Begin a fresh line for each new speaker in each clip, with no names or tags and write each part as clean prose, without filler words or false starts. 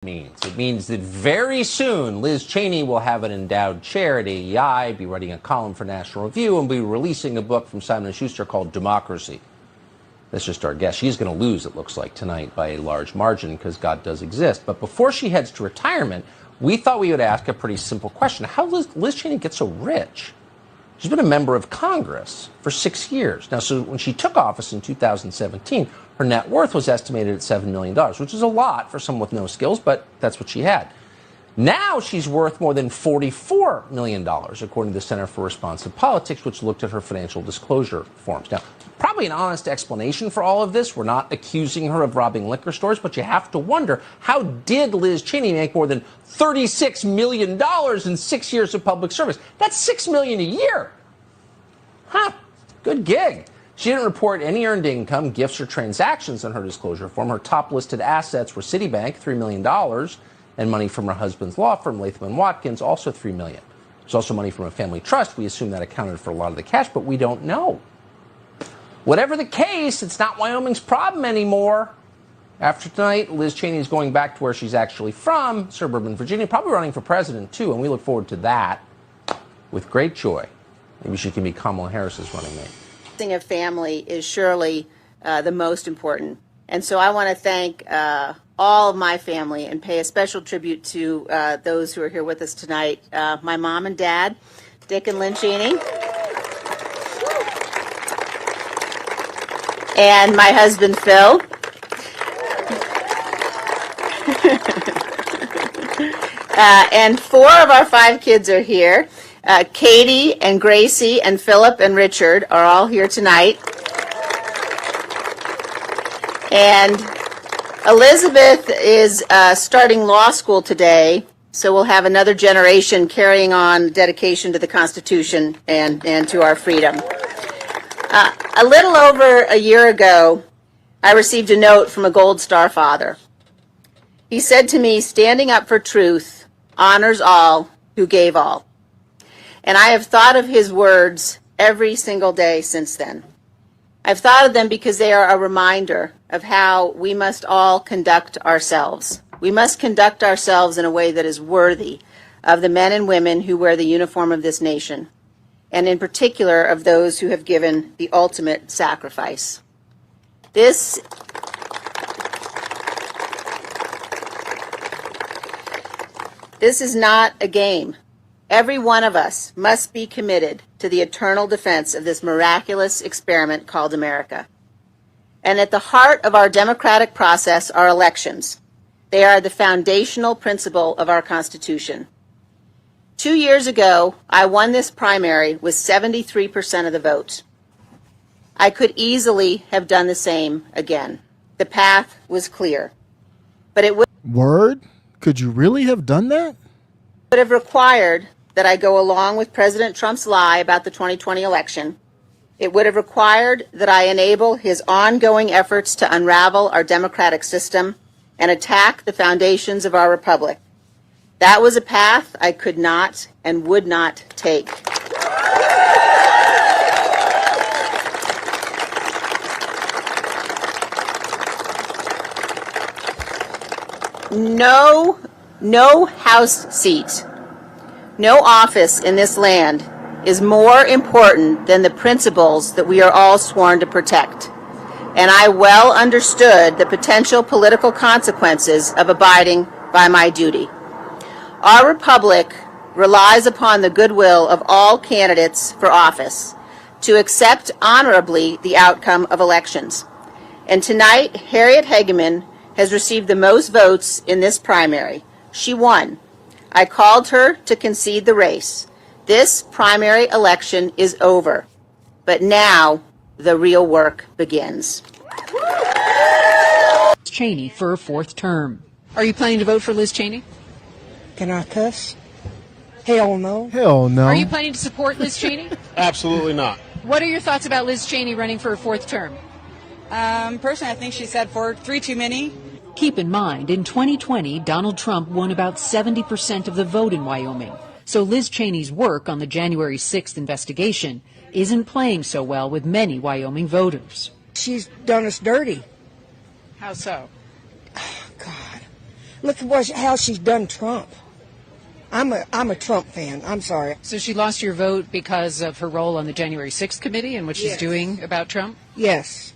means. It means that very soon Liz Cheney will have an endowed chair at AEI, be writing a column for National Review, and be releasing a book from Simon & Schuster called Democracy. That's just our guess. She's going to lose, it looks like, tonight by a large margin because God does exist. But before she heads to retirement, we thought we would ask a pretty simple question. How does Liz Cheney get so rich? She's been a member of Congress for 6 years. Now, so when she took office in 2017, her net worth was estimated at $7 million, which is a lot for someone with no skills, but that's what she had. Now she's worth more than $44 million, according to the Center for Responsive Politics, which looked at her financial disclosure forms. Now, probably an honest explanation for all of this. We're not accusing her of robbing liquor stores, but you have to wonder, how did Liz Cheney make more than $36 million in 6 years of public service? That's $6 million a year. Huh, good gig. She didn't report any earned income, gifts, or transactions on her disclosure form. Her top listed assets were Citibank, $3 million, and money from her husband's law firm, Latham & Watkins, also $3 million. There's also money from a family trust. We assume that accounted for a lot of the cash, but we don't know. Whatever the case, it's not Wyoming's problem anymore. After tonight, Liz Cheney is going back to where she's actually from, suburban Virginia, probably running for president, too, and we look forward to that with great joy. Maybe she can be Kamala Harris's running mate.
Of family is surely the most important. And so I want to thank all of my family and pay a special tribute to those who are here with us tonight. My mom and dad, Dick and Lynn Cheney, and my husband, Phil. And 4 of our 5 kids are here. Katie and Gracie and Philip and Richard are all here tonight. And Elizabeth is starting law school today, so we'll have another generation carrying on dedication to the Constitution and to our freedom. A little over a year ago, I received a note from a Gold Star father. He said to me, "Standing up for truth honors all who gave all." And I have thought of his words every single day since then. I've thought of them because they are a reminder of how we must all conduct ourselves. We must conduct ourselves in a way that is worthy of the men and women who wear the uniform of this nation, and in particular of those who have given the ultimate sacrifice. This is not a game. Every one of us must be committed to the eternal defense of this miraculous experiment called America. And at the heart of our democratic process are elections. They are the foundational principle of our Constitution. 2 years ago, I won this primary with 73% of the vote. I could easily have done the same again. The path was clear. But it would
Word? Could you really have done that?
Have required that I go along with President Trump's lie about the 2020 election. It would have required that I enable his ongoing efforts to unravel our democratic system and attack the foundations of our republic. That was a path I could not and would not take. No House seat, no office in this land is more important than the principles that we are all sworn to protect. And I well understood the potential political consequences of abiding by my duty. Our republic relies upon the goodwill of all candidates for office to accept honorably the outcome of elections. And tonight, Harriet Hageman has received the most votes in this primary. She won. I called her to concede the race. This primary election is over, but now the real work begins.
Cheney for a 4th term. Are you planning to vote for Liz Cheney?
Can I cuss? Hell no.
Hell no.
Are you planning to support Liz Cheney?
Absolutely not.
What are your thoughts about Liz Cheney running for a 4th term?
Personally, I think she said 3 too many.
Keep in mind, in 2020, Donald Trump won about 70% of the vote in Wyoming. So Liz Cheney's work on the January 6th investigation isn't playing so well with many Wyoming voters.
She's done us dirty.
How so?
Oh, God.
Look at how she's done Trump. I'm a Trump fan. I'm sorry.
So she lost your vote because of her role on the January 6th committee and what she's doing about Trump?
Yes.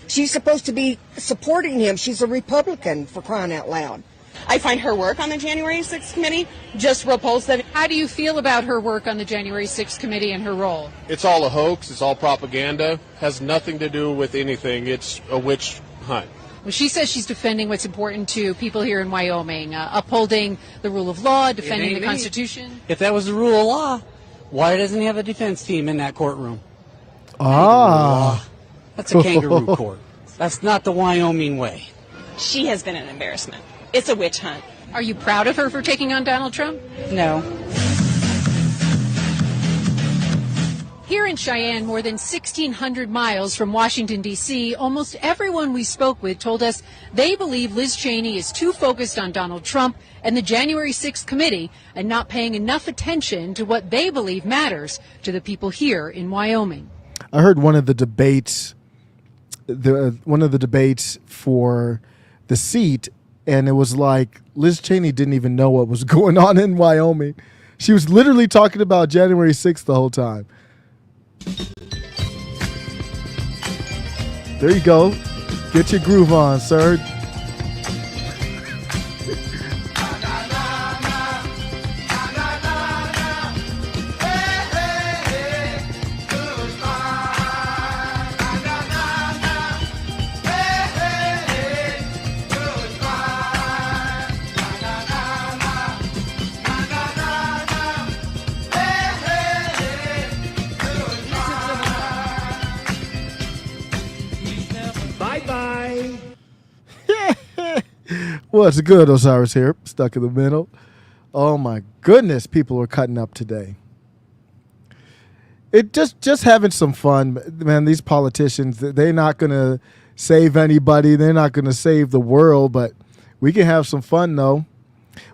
She's supposed to be supporting him. She's a Republican, for crying out loud.
I find her work on the January 6th committee just repulsive.
How do you feel about her work on the January 6th committee and her role?
It's all a hoax. It's all propaganda. Has nothing to do with anything. It's a witch hunt.
Well, she says she's defending what's important to people here in Wyoming, upholding the rule of law, defending the Constitution.
If that was the rule of law, why doesn't he have a defense team in that courtroom? That's a kangaroo court. That's not the Wyoming way.
She has been an embarrassment. It's a witch hunt.
Are you proud of her for taking on Donald Trump?
No.
Here in Cheyenne, more than 1,600 miles from Washington, D.C., almost everyone we spoke with told us they believe Liz Cheney is too focused on Donald Trump and the January 6th committee and not paying enough attention to what they believe matters to the people here in Wyoming.
I heard one of the debates, for the seat, and it was like Liz Cheney didn't even know what was going on in Wyoming. She was literally talking about January 6th the whole time. There you go. Get your groove on, sir. What's good? Osiris here, stuck in the middle. Oh my goodness, people are cutting up today. It just having some fun, man. These politicians, they're not gonna save anybody. They're not gonna save the world, but we can have some fun though.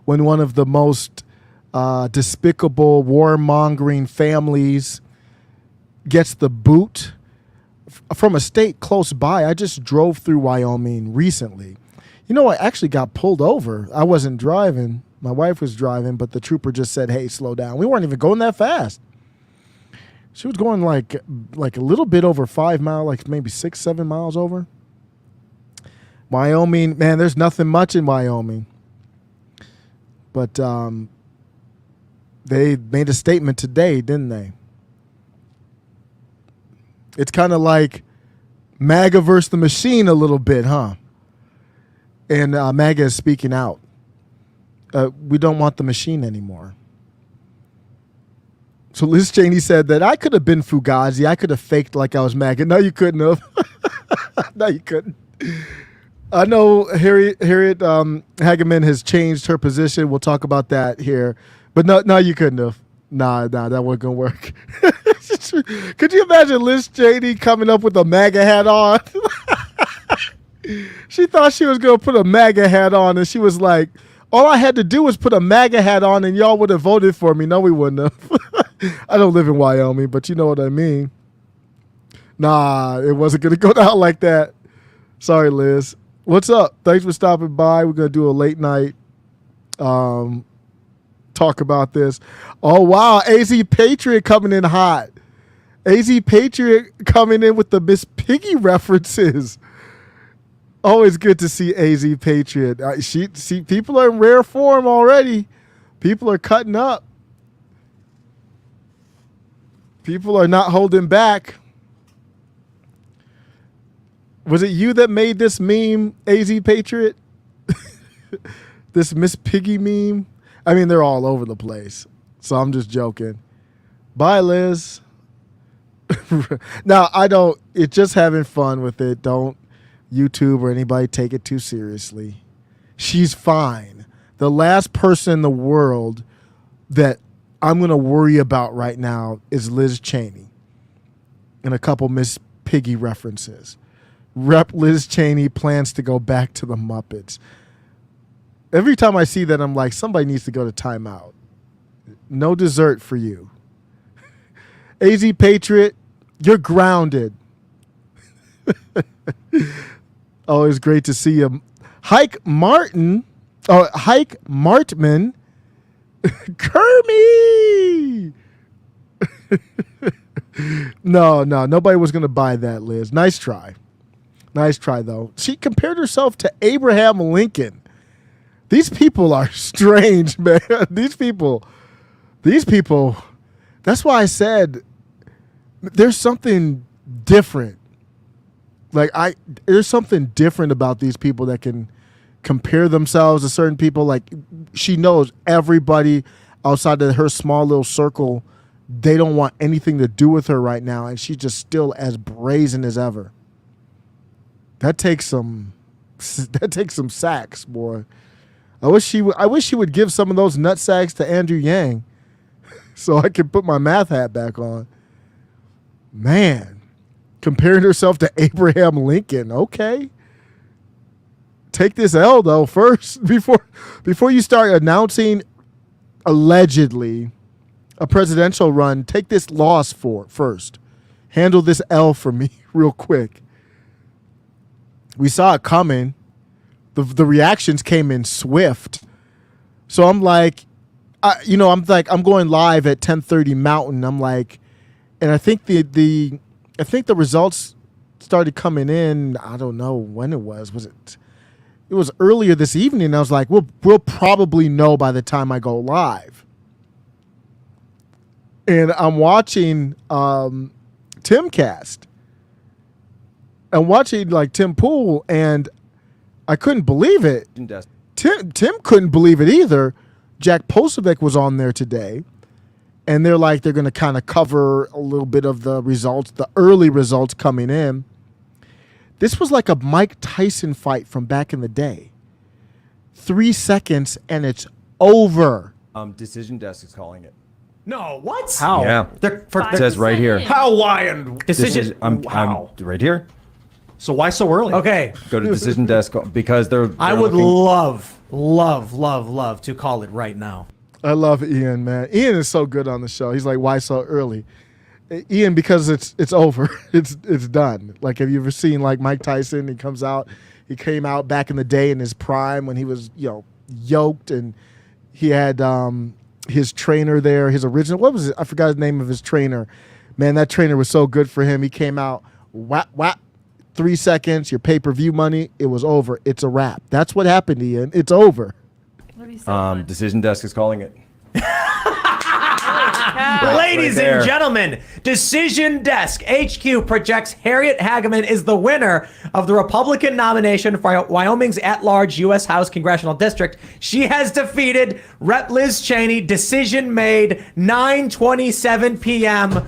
When one of the most despicable warmongering families gets the boot from a state close by. I just drove through Wyoming recently. You know, I actually got pulled over. I wasn't driving. My wife was driving, but the trooper just said, hey, slow down. We weren't even going that fast. She was going like a little bit over 5 miles, like maybe 6-7 miles over. Wyoming, man, there's nothing much in Wyoming. But they made a statement today, didn't they? It's kind of like Maga versus the machine a little bit, huh? And Maga is speaking out. We don't want the machine anymore. So Liz Cheney said that I could have been Fugazi. I could have faked like I was Maga. No, you couldn't have. No, you couldn't. I know Harriet Hageman has changed her position. We'll talk about that here. But no, you couldn't have. Nah, that wasn't going to work. Could you imagine Liz Cheney coming up with a MAGA hat on? She thought she was going to put a MAGA hat on, and she was like, all I had to do was put a MAGA hat on, and y'all would have voted for me. No, we wouldn't have. I don't live in Wyoming, but you know what I mean. Nah, it wasn't going to go down like that. Sorry, Liz. What's up? Thanks for stopping by. We're going to do a late night talk about this. Oh, wow. AZ Patriot coming in hot. AZ Patriot coming in with the Miss Piggy references. Always good to see AZ Patriot. People are in rare form already. People are cutting up. People are not holding back. Was it you that made this meme, AZ Patriot? This Miss Piggy meme? I mean, they're all over the place. So I'm just joking. Bye, Liz. Now, it's just having fun with it. Don't YouTube or anybody take it too seriously. She's fine. The last person in the world that I'm going to worry about right now is Liz Cheney. And a couple Miss Piggy references. Rep Liz Cheney plans to go back to the Muppets. Every time I see that, I'm like, somebody needs to go to timeout. No dessert for you. AZ Patriot, you're grounded. Always great to see you. Hike Martin Oh, Hike Martman. Kermie. No, nobody was going to buy that, Liz. Nice try. Nice try, though. She compared herself to Abraham Lincoln. These people are strange, man. These people. That's why I said there's something different. There's something different about these people that can compare themselves to certain people. Like, she knows everybody outside of her small little circle, they don't want anything to do with her right now, and she's just still as brazen as ever. That takes some sacks, boy. I wish she would give some of those nut sacks to Andrew Yang so I can put my math hat back on. Man, comparing herself to Abraham Lincoln. Okay. Take this L, though, first before you start announcing allegedly a presidential run. Take this loss first. Handle this L for me real quick. We saw it coming. The reactions came in swift. So I'm like, I'm going live at 10:30 Mountain. I'm like, and I think the results started coming in. I don't know when it was. Was it? It was earlier this evening. I was like, we'll probably know by the time I go live. And I'm watching Timcast. I'm watching like Tim Pool, and I couldn't believe it. Tim couldn't believe it either. Jack Posobiec was on there today, and they're going to kind of cover a little bit of the results, the early results coming in. This was like a Mike Tyson fight from back in the day. 3 seconds, and it's over.
Decision Desk is calling it.
No, what?
How? Yeah.
It
says right here.
How? Why? And decision?
I'm right here.
So why so early? Okay.
Go to Decision Desk because they're
I would love to call it right now.
I love Ian, man. Ian is so good on the show. He's like, why so early? Ian, because it's over. It's done. Like, have you ever seen like Mike Tyson? He came out back in the day in his prime when he was, yoked, and he had his trainer there, his original, what was it? I forgot the name of his trainer. Man, that trainer was so good for him. He came out, whap, 3 seconds, your pay-per-view money, it was over. It's a wrap. That's what happened, Ian. It's over.
Decision Desk is calling it.
Ladies and gentlemen, Decision Desk HQ projects Harriet Hageman is the winner of the Republican nomination for Wyoming's at-large U.S. House Congressional District. She has defeated Rep. Liz Cheney. Decision made 9:27 p.m.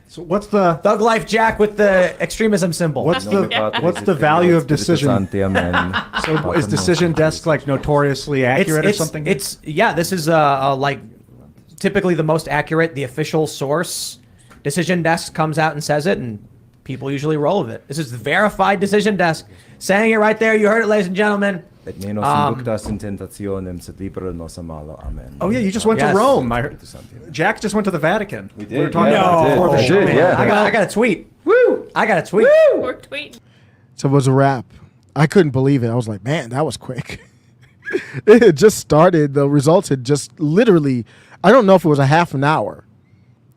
So what's the
Thug Life Jack with the extremism symbol?
What's the value of decision? So is Decision Desk like notoriously accurate or something?
This is like typically the most accurate, the official source. Decision Desk comes out and says it, and people usually roll with it. This is the verified Decision Desk saying it right there. You heard it, ladies and gentlemen.
Oh yeah, you just went to Rome. Jack just went to the Vatican.
We did.
We were talking
about
before the show.
I got a tweet. Woo! I got a tweet.
Woo! Or tweet.
So it was a wrap. I couldn't believe it. I was like, man, that was quick. It had just started. The results had just literally, I don't know if it was a half an hour.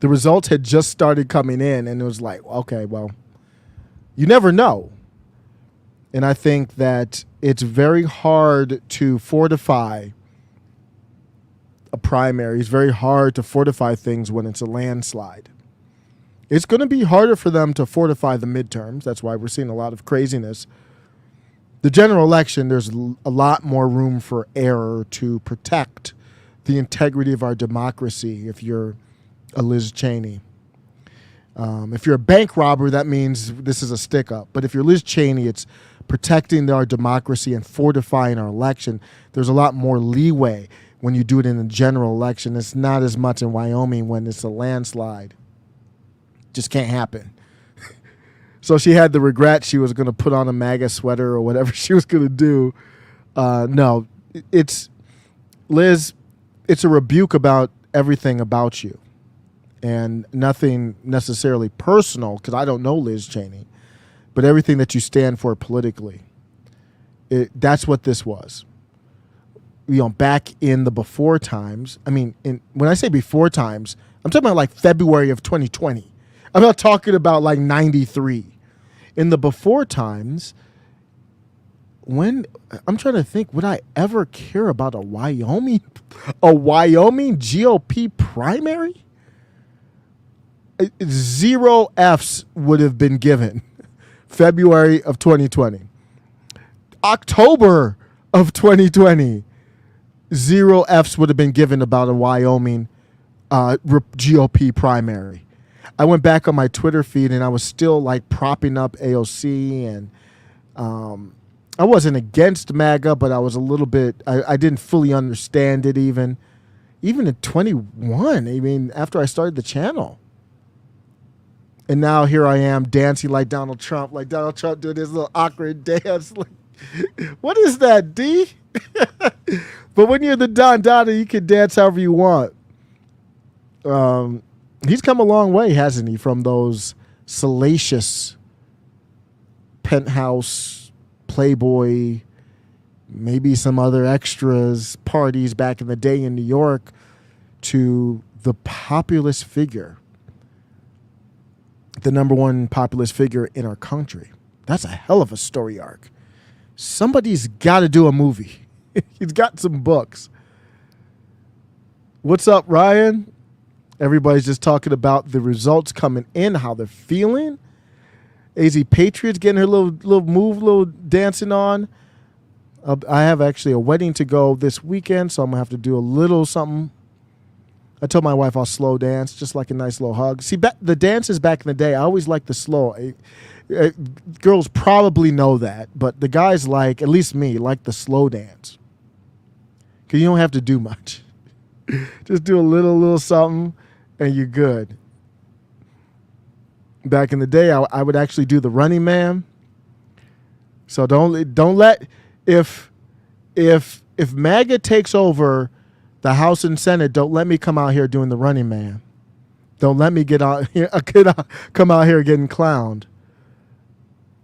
The results had just started coming in, and it was like, okay, well, you never know. And I think that it's very hard to fortify a primary. It's very hard to fortify things when it's a landslide. It's going to be harder for them to fortify the midterms. That's why we're seeing a lot of craziness. The general election, there's a lot more room for error to protect the integrity of our democracy if you're a Liz Cheney. If you're a bank robber, that means this is a stick-up. But if you're Liz Cheney, it's protecting our democracy and fortifying our election. There's a lot more leeway when you do it in a general election. It's not as much in Wyoming when it's a landslide. Just can't happen. So she had the regret she was going to put on a MAGA sweater or whatever she was going to do. No, it's Liz, it's a rebuke about everything about you. And nothing necessarily personal, because I don't know Liz Cheney, but everything that you stand for politically. That's what this was. back in the before times. I mean, when I say before times, I'm talking about like February of 2020. I'm not talking about like 93. In the before times, when I'm trying to think, would I ever care about a Wyoming GOP primary? 0 Fs would have been given. February of 2020. October of 2020, 0 Fs would have been given about a Wyoming GOP primary. I went back on my Twitter feed and I was still like propping up AOC, and I wasn't against MAGA, but I was a little bit, I didn't fully understand it even in 21. I mean, after I started the channel. And now here I am dancing like Donald Trump doing this little awkward dance. Like, what is that, D? But when you're the Don Dada, you can dance however you want. He's come a long way, hasn't he, from those salacious penthouse, Playboy, maybe some other extras parties back in the day in New York, to the populist figure. The number one populist figure in our country. That's a hell of a story arc. Somebody's got to do a movie. He's got some books. What's up, Ryan? Everybody's just talking about the results coming in, how they're feeling. AZ Patriots getting her little dancing on. I have actually a wedding to go this weekend, so I'm going to have to do a little something. I told my wife I'll slow dance, just like a nice little hug. See, the dances back in the day, I always liked the slow. Girls probably know that, but the guys like, at least me, like the slow dance. Because you don't have to do much. Just do a little something, and you're good. Back in the day, I would actually do the Running Man. So don't let, if MAGA takes over the House and Senate, don't let me come out here doing the Running Man. Don't let me come out here getting clowned.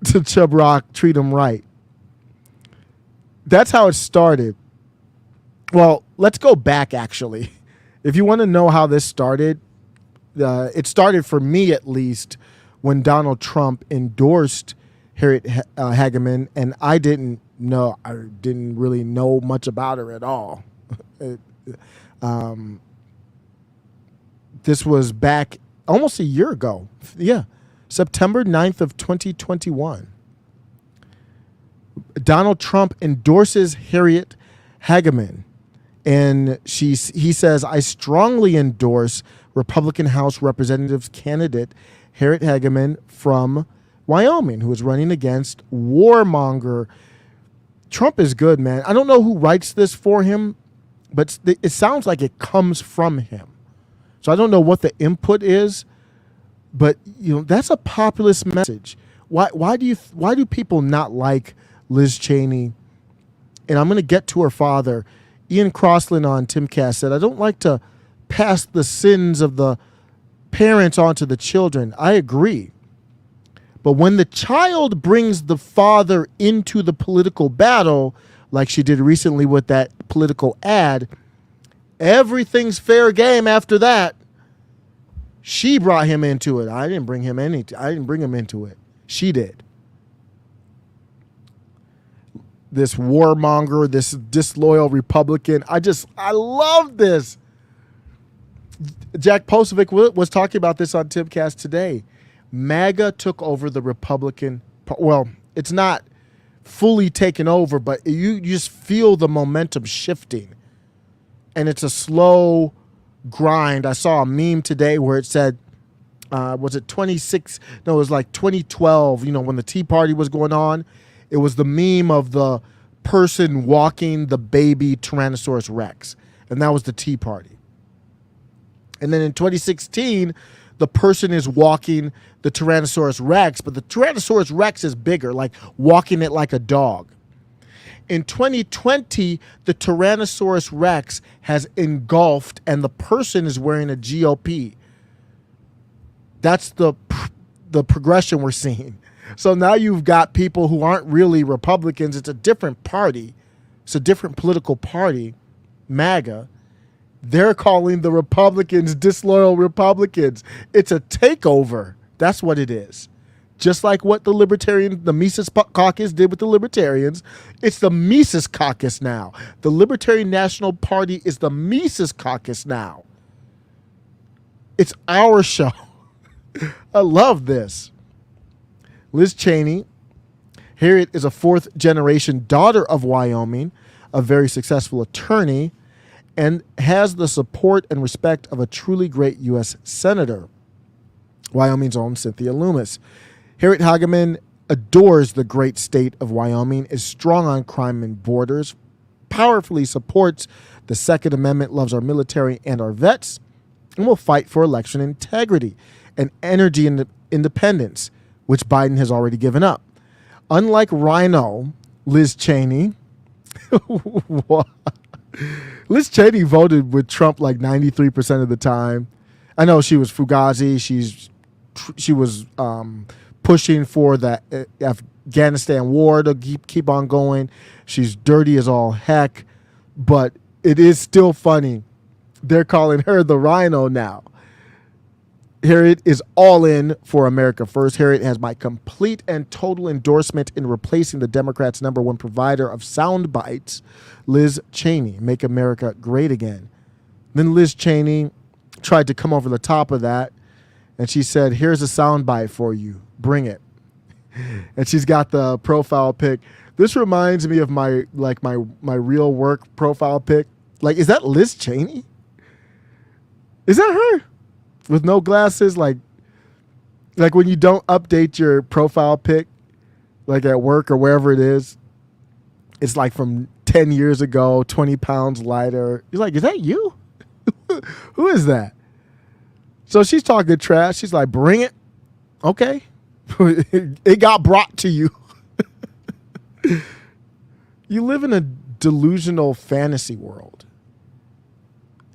To Chub Rock, treat them right. That's how it started. Well, let's go back, actually. If you want to know how this started, it started for me, at least, when Donald Trump endorsed Harriet Hageman, and I didn't really know much about her at all. This was back almost a year ago. Yeah. September 9th of 2021. Donald Trump endorses Harriet Hageman. And he says, I strongly endorse Republican House Representatives candidate Harriet Hageman from Wyoming, who is running against warmonger. Trump is good, man. I don't know who writes this for him, but it sounds like it comes from him. So I don't know what the input is, but that's a populist message. Why do people not like Liz Cheney? And I'm going to get to her father. Ian Crossland on Timcast said, I don't like to pass the sins of the parents onto the children. I agree. But when the child brings the father into the political battle, like she did recently with that political ad, everything's fair game after that. She brought him into it. I didn't bring him into it. She did. This warmonger, this disloyal Republican. I love this. Jack Posovic was talking about this on Timcast today. MAGA took over the Republican. Well, it's not fully taken over, but you just feel the momentum shifting. And it's a slow grind. I saw a meme today where it said, was it 26? No, it was like 2012, when the Tea Party was going on. It was the meme of the person walking the baby Tyrannosaurus Rex. And that was the Tea Party. And then in 2016, the person is walking the Tyrannosaurus Rex, but the Tyrannosaurus Rex is bigger, like walking it like a dog. In 2020, the Tyrannosaurus Rex has engulfed, and the person is wearing a GOP. That's the progression we're seeing. So now you've got people who aren't really Republicans. It's a different party. It's a different political party. MAGA, they're calling the Republicans disloyal Republicans. It's a takeover. That's what it is. Just like what the Mises Caucus did with the Libertarians. It's the Mises Caucus now. The Libertarian National Party is the Mises Caucus now. It's our show. I love this. Liz Cheney. Harriet is a fourth-generation daughter of Wyoming, a very successful attorney, and has the support and respect of a truly great U.S. Senator, Wyoming's own Cynthia Lummis. Harriet Hageman adores the great state of Wyoming, is strong on crime and borders, powerfully supports the Second Amendment, loves our military and our vets, and will fight for election integrity and energy and independence, which Biden has already given up. Unlike Rhino, Liz Cheney, Liz Cheney voted with Trump like 93% of the time. I know she was Fugazi. She was pushing for the Afghanistan war to keep on going. She's dirty as all heck, but it is still funny. They're calling her the Rhino now. Harriet is all in for America First. Harriet has my complete and total endorsement in replacing the Democrats' number one provider of sound bites, Liz Cheney. Make America great again. Then Liz Cheney tried to come over the top of that, and she said, here's a sound bite for you. Bring it. And she's got the profile pic. This reminds me of my real work profile pic. Like, is that Liz Cheney? Is that her? With no glasses, like when you don't update your profile pic, like at work or wherever it is, it's like from 10 years ago, 20 pounds lighter. You're like, is that you? Who is that? So she's talking trash. She's like, bring it. Okay. It got brought to you. You live in a delusional fantasy world.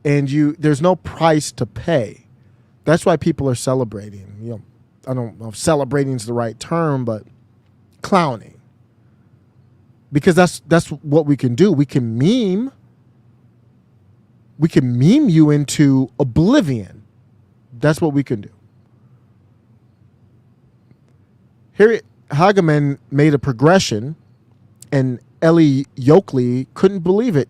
And there's no price to pay. That's why people are celebrating. I don't know if celebrating is the right term, but clowning. Because that's what we can do. We can meme you into oblivion. That's what we can do. Harriet Hageman made a progression, and Ellie Yoakley couldn't believe it.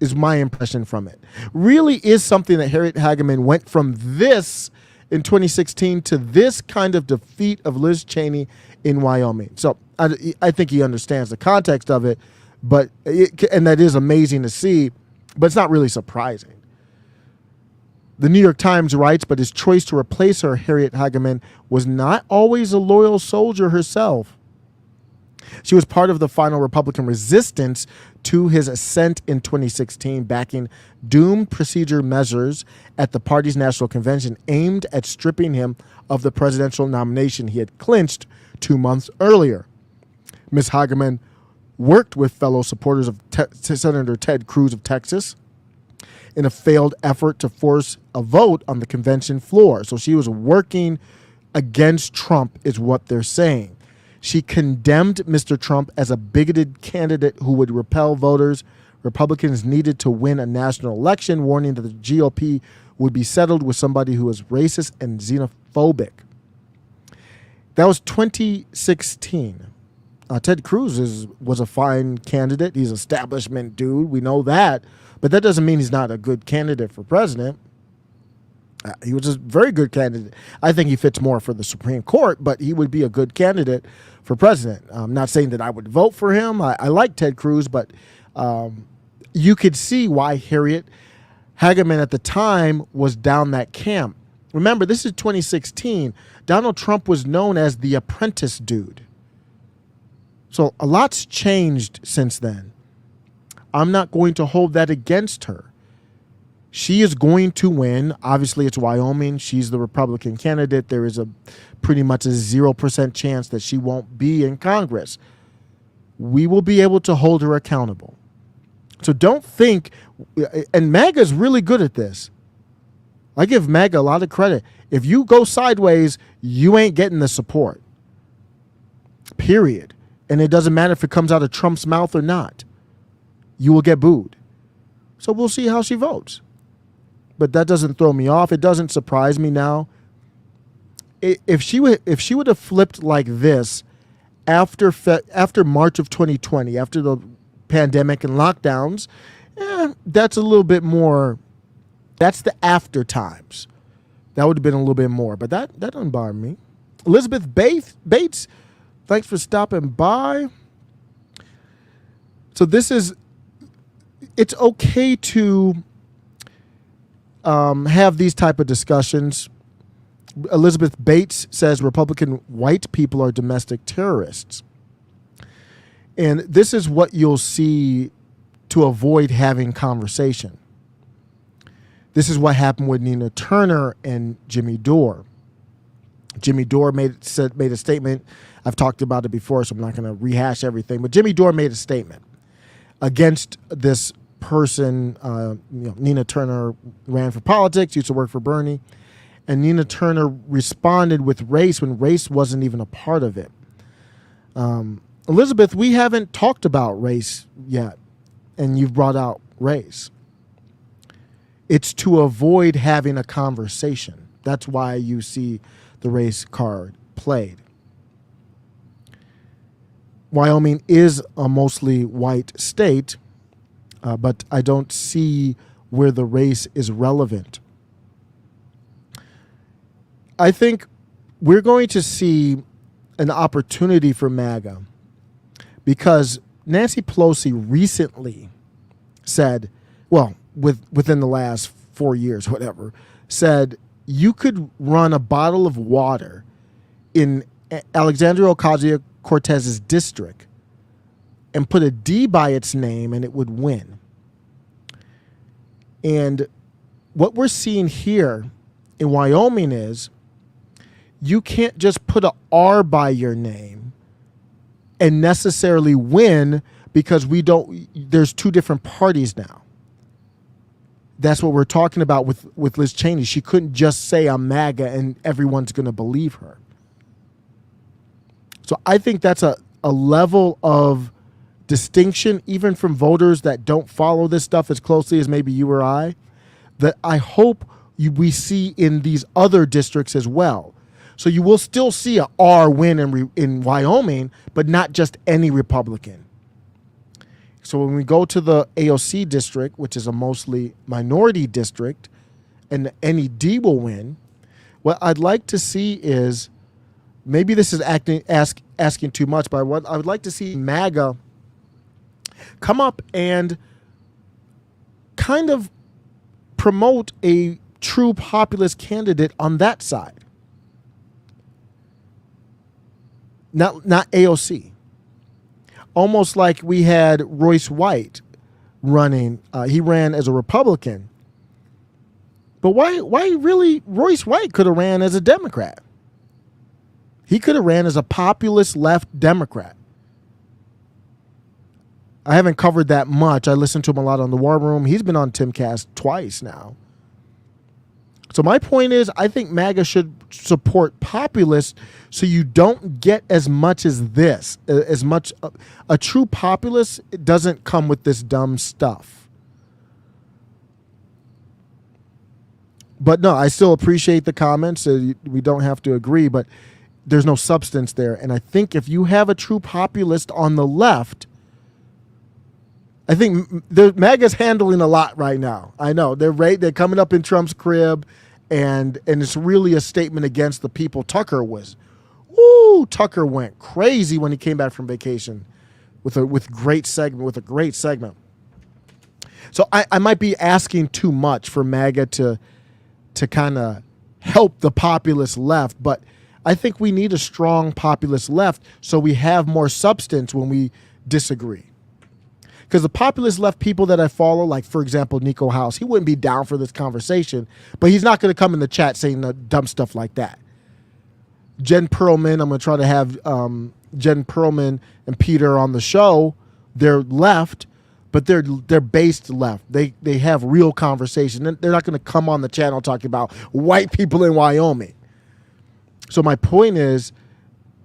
Is my impression from it. Really is something that Harriet Hageman went from this in 2016 to this kind of defeat of Liz Cheney in Wyoming. So I think he understands the context of it, and that is amazing to see, but it's not really surprising. The New York Times writes, but his choice to replace her, Harriet Hageman, was not always a loyal soldier herself. She was part of the final Republican resistance to his ascent in 2016, backing doomed procedure measures at the party's national convention aimed at stripping him of the presidential nomination he had clinched 2 months earlier. Ms. Hageman worked with fellow supporters of Senator Ted Cruz of Texas in a failed effort to force a vote on the convention floor. So she was working against Trump, is what they're saying. She condemned Mr. Trump as a bigoted candidate who would repel voters Republicans needed to win a national election, warning that the GOP would be settled with somebody who was racist and xenophobic. That was 2016. Ted Cruz was a fine candidate. He's an establishment dude. We know that. But that doesn't mean he's not a good candidate for president. He was a very good candidate. I think he fits more for the Supreme Court, but he would be a good candidate for president. I'm not saying that I would vote for him. I like Ted Cruz, but you could see why Harriet Hageman at the time was down that camp. Remember, this is 2016. Donald Trump was known as the apprentice dude. So a lot's changed since then. I'm not going to hold that against her. She is going to win. Obviously, it's Wyoming. She's the Republican candidate. There is pretty much a 0% chance that she won't be in Congress. We will be able to hold her accountable. So don't think, and MAGA is really good at this. I give MAGA a lot of credit. If you go sideways, you ain't getting the support. Period. And it doesn't matter if it comes out of Trump's mouth or not. You will get booed. So we'll see how she votes. But that doesn't throw me off. It doesn't surprise me now. If she would have flipped like this after March of 2020, after the pandemic and lockdowns, that's a little bit more. That's the after times. That would have been a little bit more. But that doesn't bother me. Elizabeth Bates, thanks for stopping by. So it's okay to have these type of discussions. Elizabeth Bates says Republican white people are domestic terrorists. And this is what you'll see to avoid having conversation. This is what happened with Nina Turner and Jimmy Dore. Jimmy Dore made a statement. I've talked about it before, so I'm not going to rehash everything. But Jimmy Dore made a statement against this person. Nina Turner ran for politics, used to work for Bernie. And Nina Turner responded with race when race wasn't even a part of it. Elizabeth, we haven't talked about race yet, and you've brought out race. It's to avoid having a conversation. That's why you see the race card played. Wyoming is a mostly white state, but I don't see where the race is relevant. I think we're going to see an opportunity for MAGA because Nancy Pelosi recently said, within the last 4 years, whatever, said you could run a bottle of water in Alexandria Ocasio-Cortez's district and put a D by its name and it would win. And what we're seeing here in Wyoming is you can't just put an R by your name and necessarily win because there's two different parties now. That's what we're talking about with Liz Cheney. She couldn't just say I'm MAGA and everyone's going to believe her. So I think that's a level of distinction, even from voters that don't follow this stuff as closely as maybe you or I, that I hope we see in these other districts as well. So you will still see a R win in Wyoming, but not just any Republican. So when we go to the AOC district, which is a mostly minority district, and any D will win, what I'd like to see is, maybe this is asking too much, but what I would like to see MAGA come up and kind of promote a true populist candidate on that side. Not AOC. Almost like we had Royce White running. He ran as a Republican. But why really Royce White could have ran as a Democrat? He could have ran as a populist left Democrat. I haven't covered that much. I listened to him a lot on the War Room. He's been on Timcast twice now. So my point is, I think MAGA should support populists so you don't get as much as this. As much a true populist doesn't come with this dumb stuff. But no, I still appreciate the comments. We don't have to agree, but there's no substance there. And I think if you have a true populist on the left, I think MAGA's handling a lot right now. I know they're coming up in Trump's crib, and it's really a statement against the people. Tucker went crazy when he came back from vacation with a great segment. So I might be asking too much for MAGA to kind of help the populist left, but I think we need a strong populist left so we have more substance when we disagree. Because the populist left people that I follow, like, for example, Nico House, he wouldn't be down for this conversation, but he's not going to come in the chat saying dumb stuff like that. Jen Perlman, I'm going to try to have Jen Perlman and Peter on the show. They're left, but they're based left. They have real conversation. They're not going to come on the channel talking about white people in Wyoming. So my point is,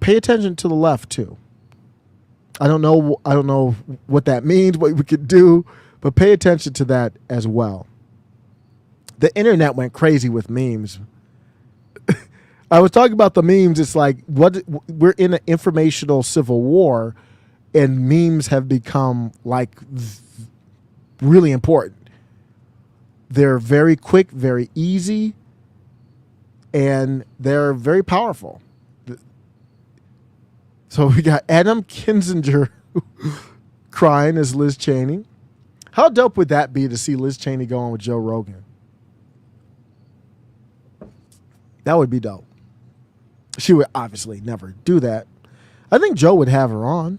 pay attention to the left, too. I don't know what that means, what we could do, But pay attention to that as well. The internet went crazy with memes. I was talking about the memes. It's like we're in an informational civil war, and memes have become like really important. They're very quick, very easy, and they're very powerful. So we got Adam Kinzinger crying as Liz Cheney. How dope would that be to see Liz Cheney go on with Joe Rogan? That would be dope. She would obviously never do that. I think Joe would have her on.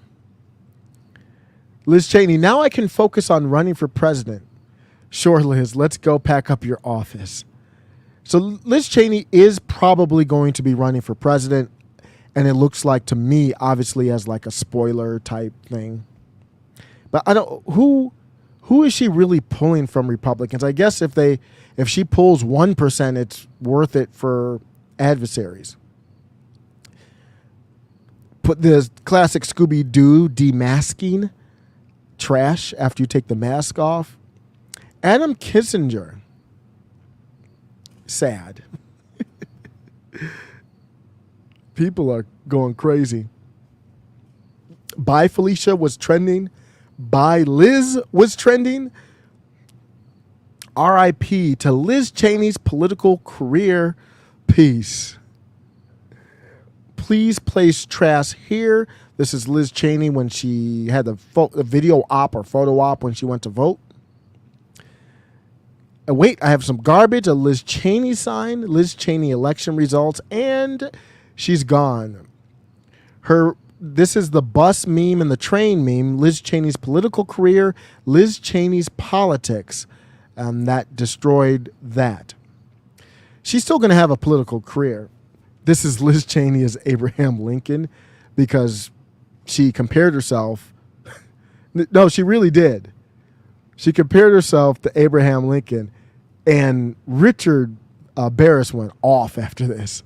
Liz Cheney, now I can focus on running for president. Sure, Liz, let's go pack up your office. So Liz Cheney is probably going to be running for president, and it looks like to me, obviously, as like a spoiler type thing. But I don't who is she really pulling from Republicans? I guess if she pulls 1%, it's worth it for adversaries. Put the classic Scooby-Doo demasking trash after you take the mask off. Adam Kinzinger. Sad. People are going crazy. Bye Felicia was trending. Bye Liz was trending. R.I.P. to Liz Cheney's political career. Peace. Please place trash here. This is Liz Cheney when she had the video op or photo op when she went to vote. Wait, I have some garbage, a Liz Cheney sign, Liz Cheney election results, and she's gone. This is the bus meme and the train meme, Liz Cheney's political career, Liz Cheney's politics. That destroyed that. She's still going to have a political career. This is Liz Cheney as Abraham Lincoln because she compared herself. No, she really did. She compared herself to Abraham Lincoln, and Richard Barris went off after this.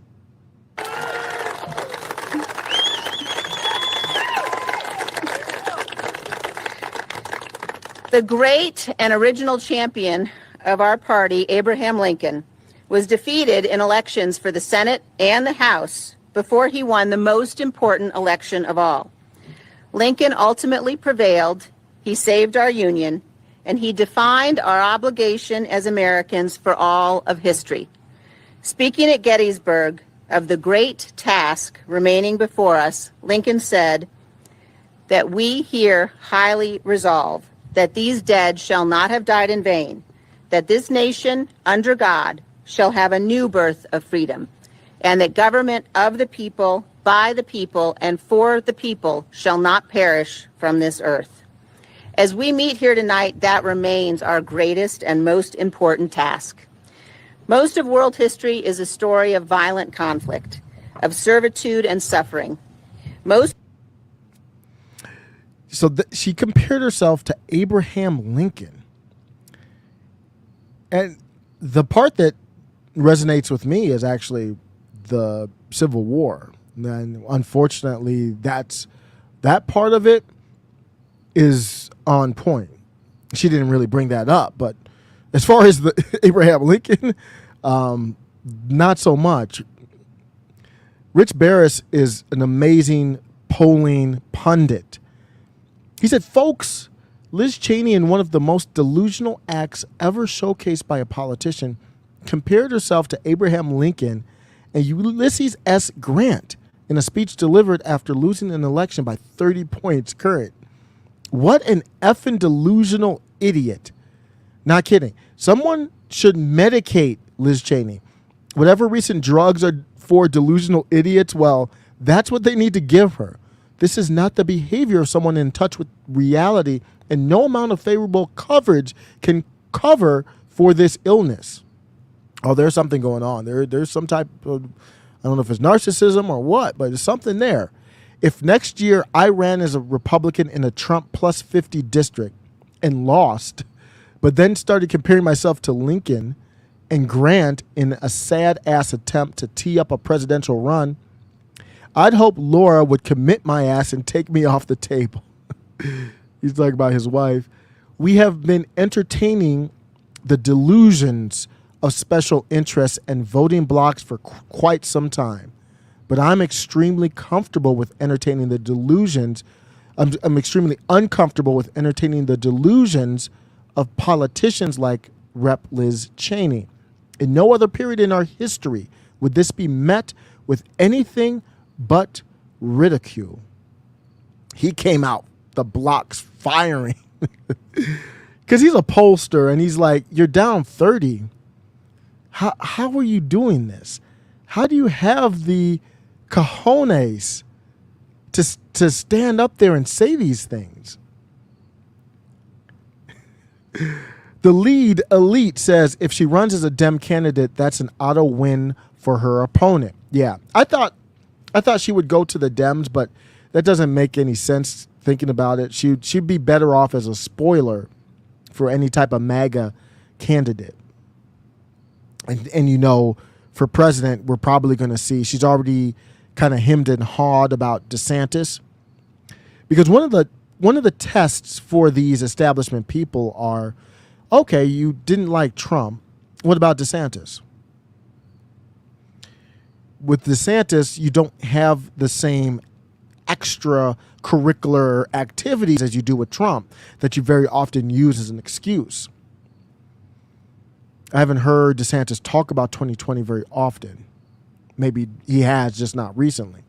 The great and original champion of our party, Abraham Lincoln, was defeated in elections for the Senate and the House before he won the most important election of all. Lincoln ultimately prevailed, he saved our Union, and he defined our obligation as Americans for all of history. Speaking at Gettysburg of the great task remaining before us, Lincoln said that we here highly resolve that these dead shall not have died in vain, that this nation, under God, shall have a new birth of freedom, and that government of the people, by the people, and for the people shall not perish from this earth. As we meet here tonight, that remains our greatest and most important task. Most of world history is a story of violent conflict, of servitude and suffering.
She compared herself to Abraham Lincoln. And the part that resonates with me is actually the Civil War. And unfortunately, that part of it is on point. She didn't really bring that up, but as far as the Abraham Lincoln, not so much. Rich Barris is an amazing polling pundit. He said, folks, Liz Cheney, in one of the most delusional acts ever showcased by a politician, compared herself to Abraham Lincoln and Ulysses S. Grant in a speech delivered after losing an election by 30 points current. What an effing delusional idiot. Not kidding. Someone should medicate Liz Cheney. Whatever recent drugs are for delusional idiots, well, that's what they need to give her. This is not the behavior of someone in touch with reality, and no amount of favorable coverage can cover for this illness. Oh, there's something going on. There's some type of, I don't know if it's narcissism or what, but there's something there. If next year I ran as a Republican in a Trump plus 50 district and lost, but then started comparing myself to Lincoln and Grant in a sad-ass attempt to tee up a presidential run, I'd hope Laura would commit my ass and take me off the table. He's talking about his wife. We have been entertaining the delusions of special interests and voting blocks for quite some time. But I'm extremely comfortable with entertaining the delusions. I'm extremely uncomfortable with entertaining the delusions of politicians like Rep. Liz Cheney. In no other period in our history would this be met with anything but ridicule. He came out, the blocks firing. Because he's a pollster and he's like, you're down 30. How are you doing this? How do you have the cojones to stand up there and say these things? The lead elite says if she runs as a Dem candidate, that's an auto win for her opponent. Yeah, I thought she would go to the Dems, but that doesn't make any sense thinking about it. She'd be better off as a spoiler for any type of MAGA candidate. And you know, for president, we're probably going to see, she's already kind of hemmed and hawed about DeSantis. Because one of the tests for these establishment people are, okay, you didn't like Trump. What about DeSantis? With DeSantis, you don't have the same extracurricular activities as you do with Trump that you very often use as an excuse. I haven't heard DeSantis talk about 2020 very often. Maybe he has, just not recently.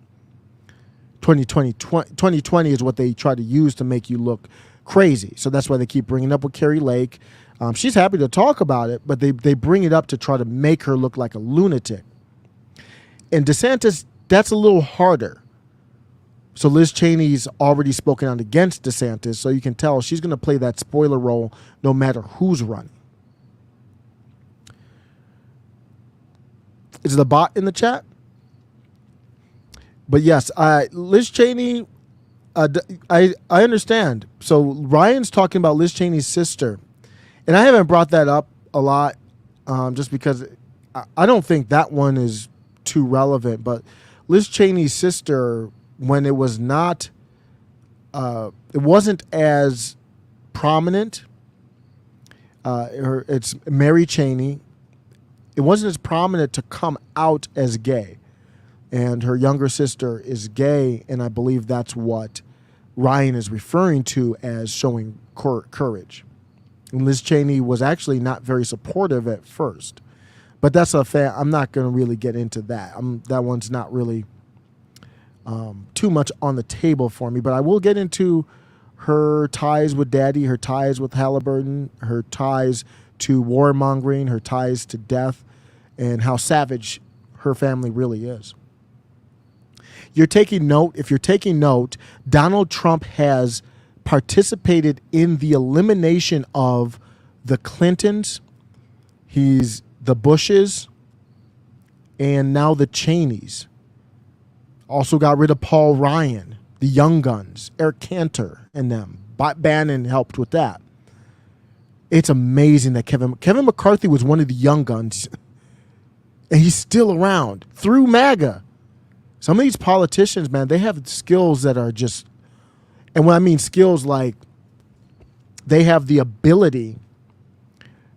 2020 is what they try to use to make you look crazy. So that's why they keep bringing it up with Carrie Lake. She's happy to talk about it, but they bring it up to try to make her look like a lunatic. And DeSantis, that's a little harder. So Liz Cheney's already spoken out against DeSantis, so you can tell she's going to play that spoiler role no matter who's running. Is the bot in the chat? But yes, Liz Cheney, I understand. So Ryan's talking about Liz Cheney's sister. And I haven't brought that up a lot just because I don't think that one is too relevant. But Liz Cheney's sister, when it was not, it wasn't as prominent. It's Mary Cheney. It wasn't as prominent to come out as gay. And her younger sister is gay, and I believe that's what Ryan is referring to as showing courage. And Liz Cheney was actually not very supportive at first. But that's I'm not going to really get into that. That one's not really too much on the table for me. But I will get into her ties with Daddy, her ties with Halliburton, her ties to warmongering, her ties to death, and how savage her family really is. You're taking note. If you're taking note, Donald Trump has participated in the elimination of the Clintons, the Bushes, and now the Cheneys. Also got rid of Paul Ryan, the Young Guns, Eric Cantor, and them. Bannon helped with that. It's amazing that Kevin McCarthy was one of the Young Guns, and he's still around through MAGA. Some of these politicians, man, they have skills that are just, and when I mean skills, like they have the ability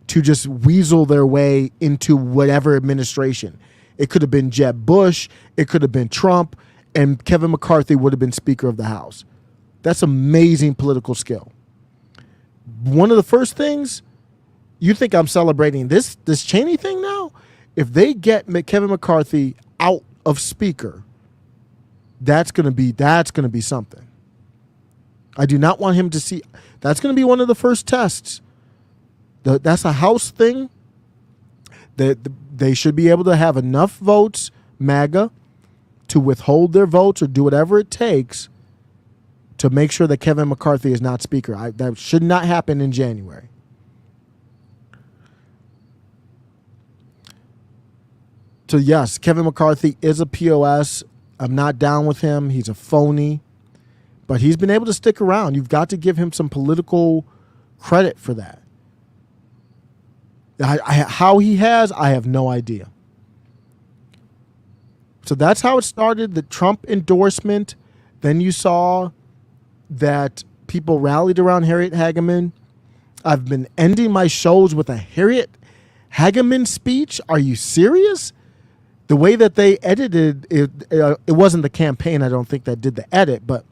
to just weasel their way into whatever administration. It could have been Jeb Bush, it could have been Trump, and Kevin McCarthy would have been Speaker of the House. That's amazing political skill. One of the first things, you think I'm celebrating this Cheney thing now? If they get Kevin McCarthy out of Speaker, that's gonna be something. I do not want him to see. That's gonna be one of the first tests. That's a House thing. They should be able to have enough votes, MAGA, to withhold their votes or do whatever it takes to make sure that Kevin McCarthy is not Speaker. That should not happen in January. So yes, Kevin McCarthy is a POS. I'm not down with him. He's a phony. But he's been able to stick around. You've got to give him some political credit for that. How he has, I have no idea. So that's how it started, the Trump endorsement. Then you saw that people rallied around Harriet Hageman. I've been ending my shows with a Harriet Hageman speech. Are you serious? The way that they edited it, it wasn't the campaign, I don't think, that did the edit, but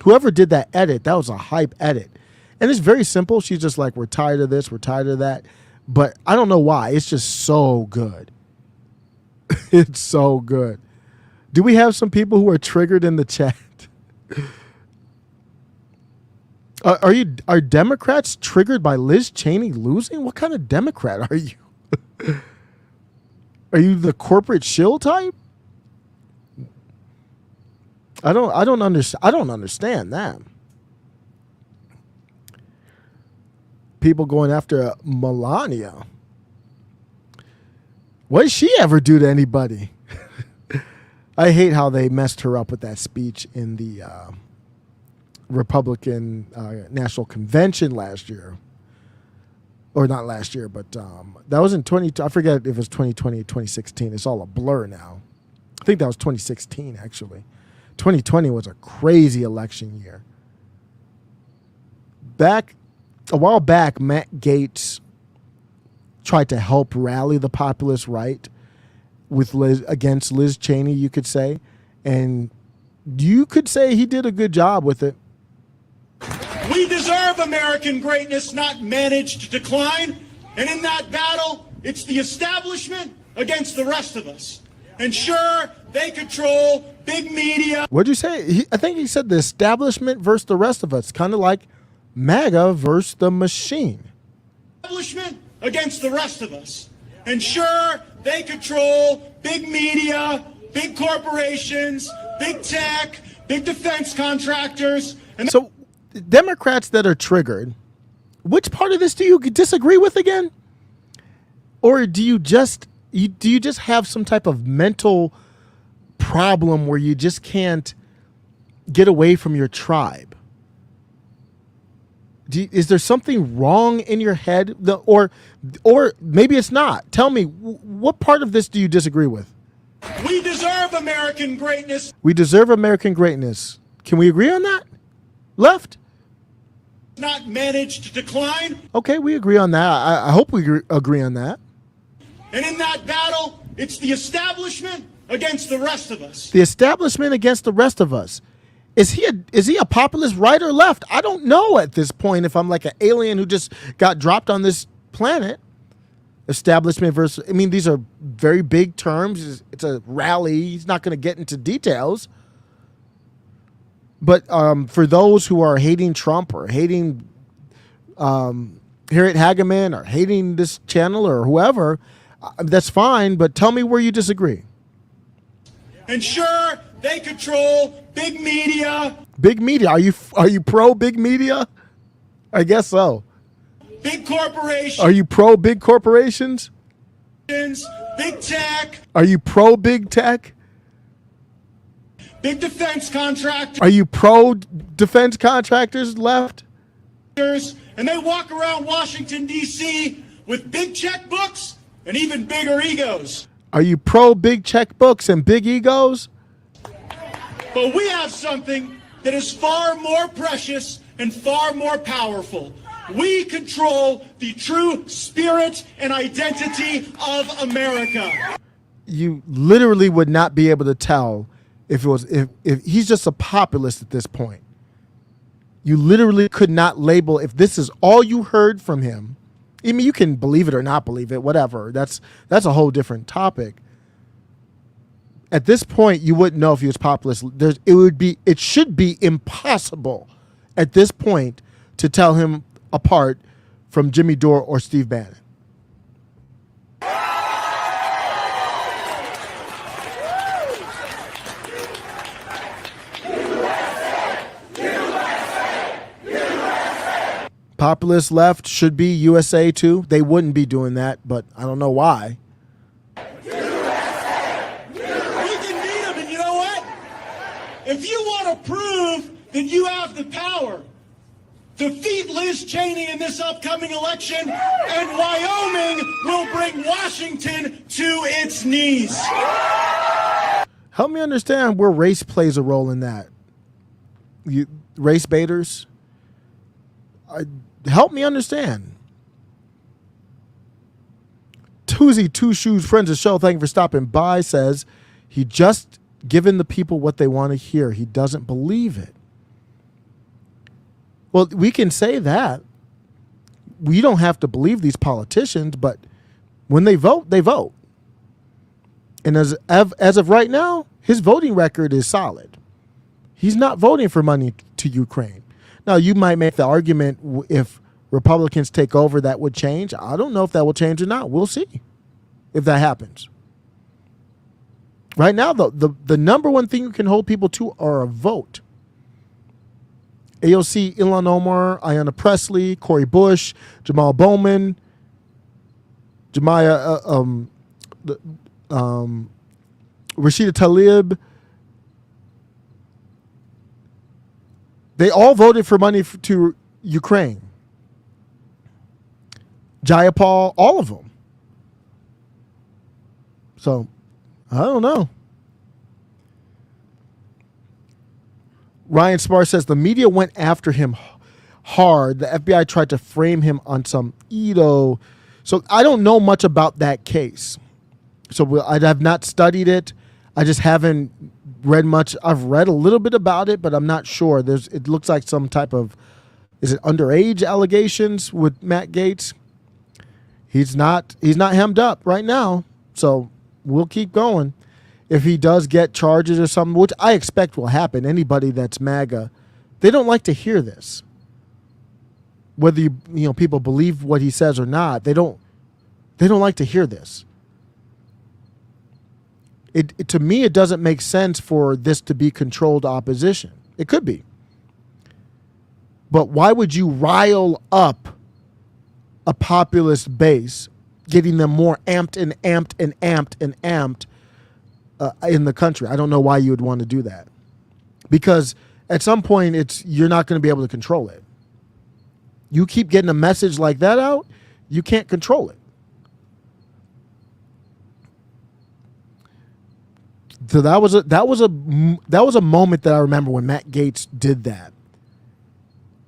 whoever did that edit, that was a hype edit. And it's very simple. She's just like, we're tired of this, we're tired of that. But I don't know why. It's just so good. It's so good. Do we have some people who are triggered in the chat? Are Democrats triggered by Liz Cheney losing? What kind of Democrat are you? Are you the corporate shill type? I don't understand that. People going after Melania. What did she ever do to anybody? I hate how they messed her up with that speech in the Republican National Convention last year. Or not last year, but that was in I forget if it was 2020 or 2016. It's all a blur now. I think that was 2016, actually. 2020 was a crazy election year. A while back, Matt Gaetz tried to help rally the populist right against Liz Cheney, you could say. And you could say he did a good job with it.
We deserve American greatness, not managed decline. And in that battle, it's the establishment against the rest of us. And sure, they control big media.
What'd you say? I think he said the establishment versus the rest of us. Kind of like MAGA versus the machine.
Establishment against the rest of us. And sure, they control big media, big corporations, big tech, big defense contractors. And
so Democrats that are triggered, which part of this do you disagree with again? Or do you just have some type of mental problem where you just can't get away from your tribe? Is there something wrong in your head? Or maybe it's not. Tell me, what part of this do you disagree with?
We deserve American greatness.
We deserve American greatness. Can we agree on that? Left?
Not managed to decline.
Okay, we agree on that. I hope we agree on that.
And in that battle, it's the establishment against the rest of us.
The establishment against the rest of us. Is he a populist right or left? I don't know at this point if I'm like an alien who just got dropped on this planet. Establishment versus, I mean, these are very big terms. It's a rally. He's not going to get into details. But for those who are hating Trump or hating Harriet Hageman or hating this channel or whoever, that's fine. But tell me where you disagree.
And sure, they control big media.
Big media. Are you pro big media? I guess so.
Big corporations.
Are you pro big corporations?
Big tech.
Are you pro big tech?
Big defense contractors.
Are you pro defense contractors left?
And they walk around Washington, D.C. with big checkbooks and even bigger egos.
Are you pro big checkbooks and big egos?
But we have something that is far more precious and far more powerful. We control the true spirit and identity of America.
You literally would not be able to tell if he's just a populist at this point. You literally could not label, if this is all you heard from him. I mean, you can believe it or not believe it, whatever. That's a whole different topic. At this point, you wouldn't know if he was populist. It should be impossible at this point to tell him apart from Jimmy Dore or Steve Bannon. Populist left should be USA too. They wouldn't be doing that, but I don't know why.
We can beat them, and you know what? If you want to prove that you have the power, defeat Liz Cheney in this upcoming election, and Wyoming will bring Washington to its knees.
Help me understand where race plays a role in that. Race baiters? Help me understand. Toozy Two Shoes, friends of the show, thank you for stopping by, says he just given the people what they want to hear. He doesn't believe it. Well, we can say that. We don't have to believe these politicians, but when they vote, they vote. And as of right now, his voting record is solid. He's not voting for money to Ukraine. Now, you might make the argument if Republicans take over, that would change. I don't know if that will change or not. We'll see if that happens. Right now, the number one thing you can hold people to are a vote. AOC, Ilhan Omar, Ayanna Pressley, Cori Bush, Jamal Bowman, Rashida Tlaib. They all voted for money to Ukraine. Jayapal, all of them. So, I don't know. Ryan Spar says the media went after him hard. The FBI tried to frame him on some Edo. So I don't know much about that case. So I have not studied it. I just haven't read much. I've read a little bit about it, but I'm not sure. It looks like some type of, is it underage allegations with Matt Gaetz? He's not hemmed up right now. So we'll keep going. If he does get charges or something, which I expect will happen, anybody that's MAGA, they don't like to hear this. Whether people believe what he says or not, they don't like to hear this. To me, it doesn't make sense for this to be controlled opposition. It could be. But why would you rile up a populist base, getting them more amped and amped and amped and amped in the country? I don't know why you would want to do that. Because at some point, you're not going to be able to control it. You keep getting a message like that out, you can't control it. So that was a moment that I remember when Matt Gaetz did that.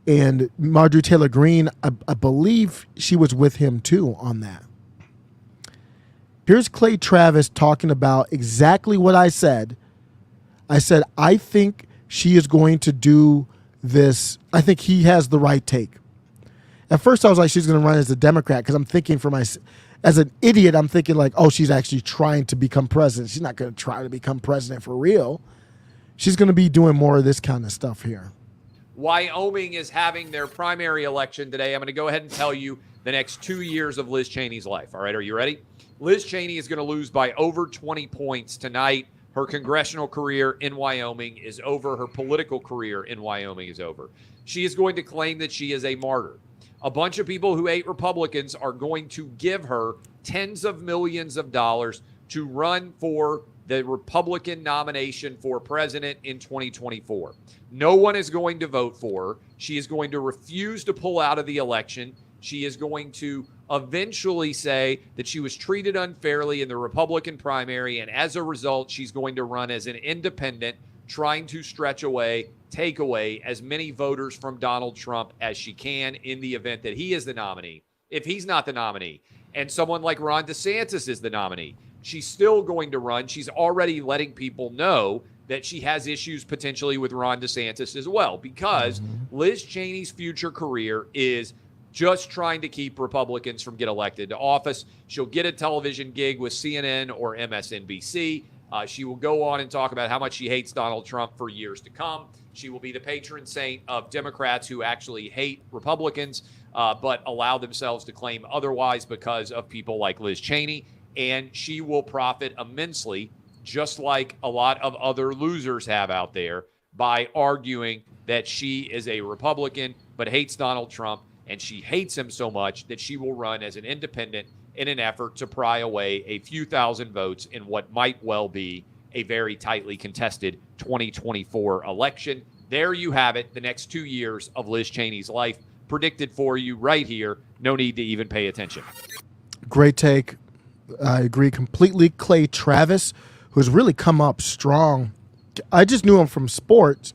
And Marjorie Taylor Greene, I believe she was with him too on that. Here's Clay Travis talking about exactly what I said. I said, I think she is going to do this. I think he has the right take. At first, I was like, she's going to run as a Democrat because I'm thinking as an idiot, I'm thinking like, oh, she's actually trying to become president. She's not going to try to become president for real. She's going to be doing more of this kind of stuff here.
Wyoming is having their primary election today. I'm going to go ahead and tell you the next 2 years of Liz Cheney's life. All right, are you ready? Liz Cheney is going to lose by over 20 points tonight. Her congressional career in Wyoming is over. Her political career in Wyoming is over. She is going to claim that she is a martyr. A bunch of people who hate Republicans are going to give her tens of millions of dollars to run for the Republican nomination for president in 2024. No one is going to vote for her. She is going to refuse to pull out of the election. She is going to eventually say that she was treated unfairly in the Republican primary, and as a result, she's going to run as an independent, trying to stretch away, take away as many voters from Donald Trump as she can in the event that he is the nominee. If he's not the nominee and someone like Ron DeSantis is the nominee, she's still going to run. She's already letting people know that she has issues potentially with Ron DeSantis as well, because Liz Cheney's future career is just trying to keep Republicans from getting elected to office. She'll get a television gig with CNN or MSNBC. She will go on and talk about how much she hates Donald Trump for years to come. She will be the patron saint of Democrats who actually hate Republicans, but allow themselves to claim otherwise because of people like Liz Cheney. And she will profit immensely, just like a lot of other losers have out there, by arguing that she is a Republican but hates Donald Trump, and she hates him so much that she will run as an independent in an effort to pry away a few thousand votes in what might well be a very tightly contested 2024 election. There you have it, the next 2 years of Liz Cheney's life predicted for you right here. No need to even pay attention.
Great take. I agree completely. Clay Travis, who's really come up strong. I just knew him from sports.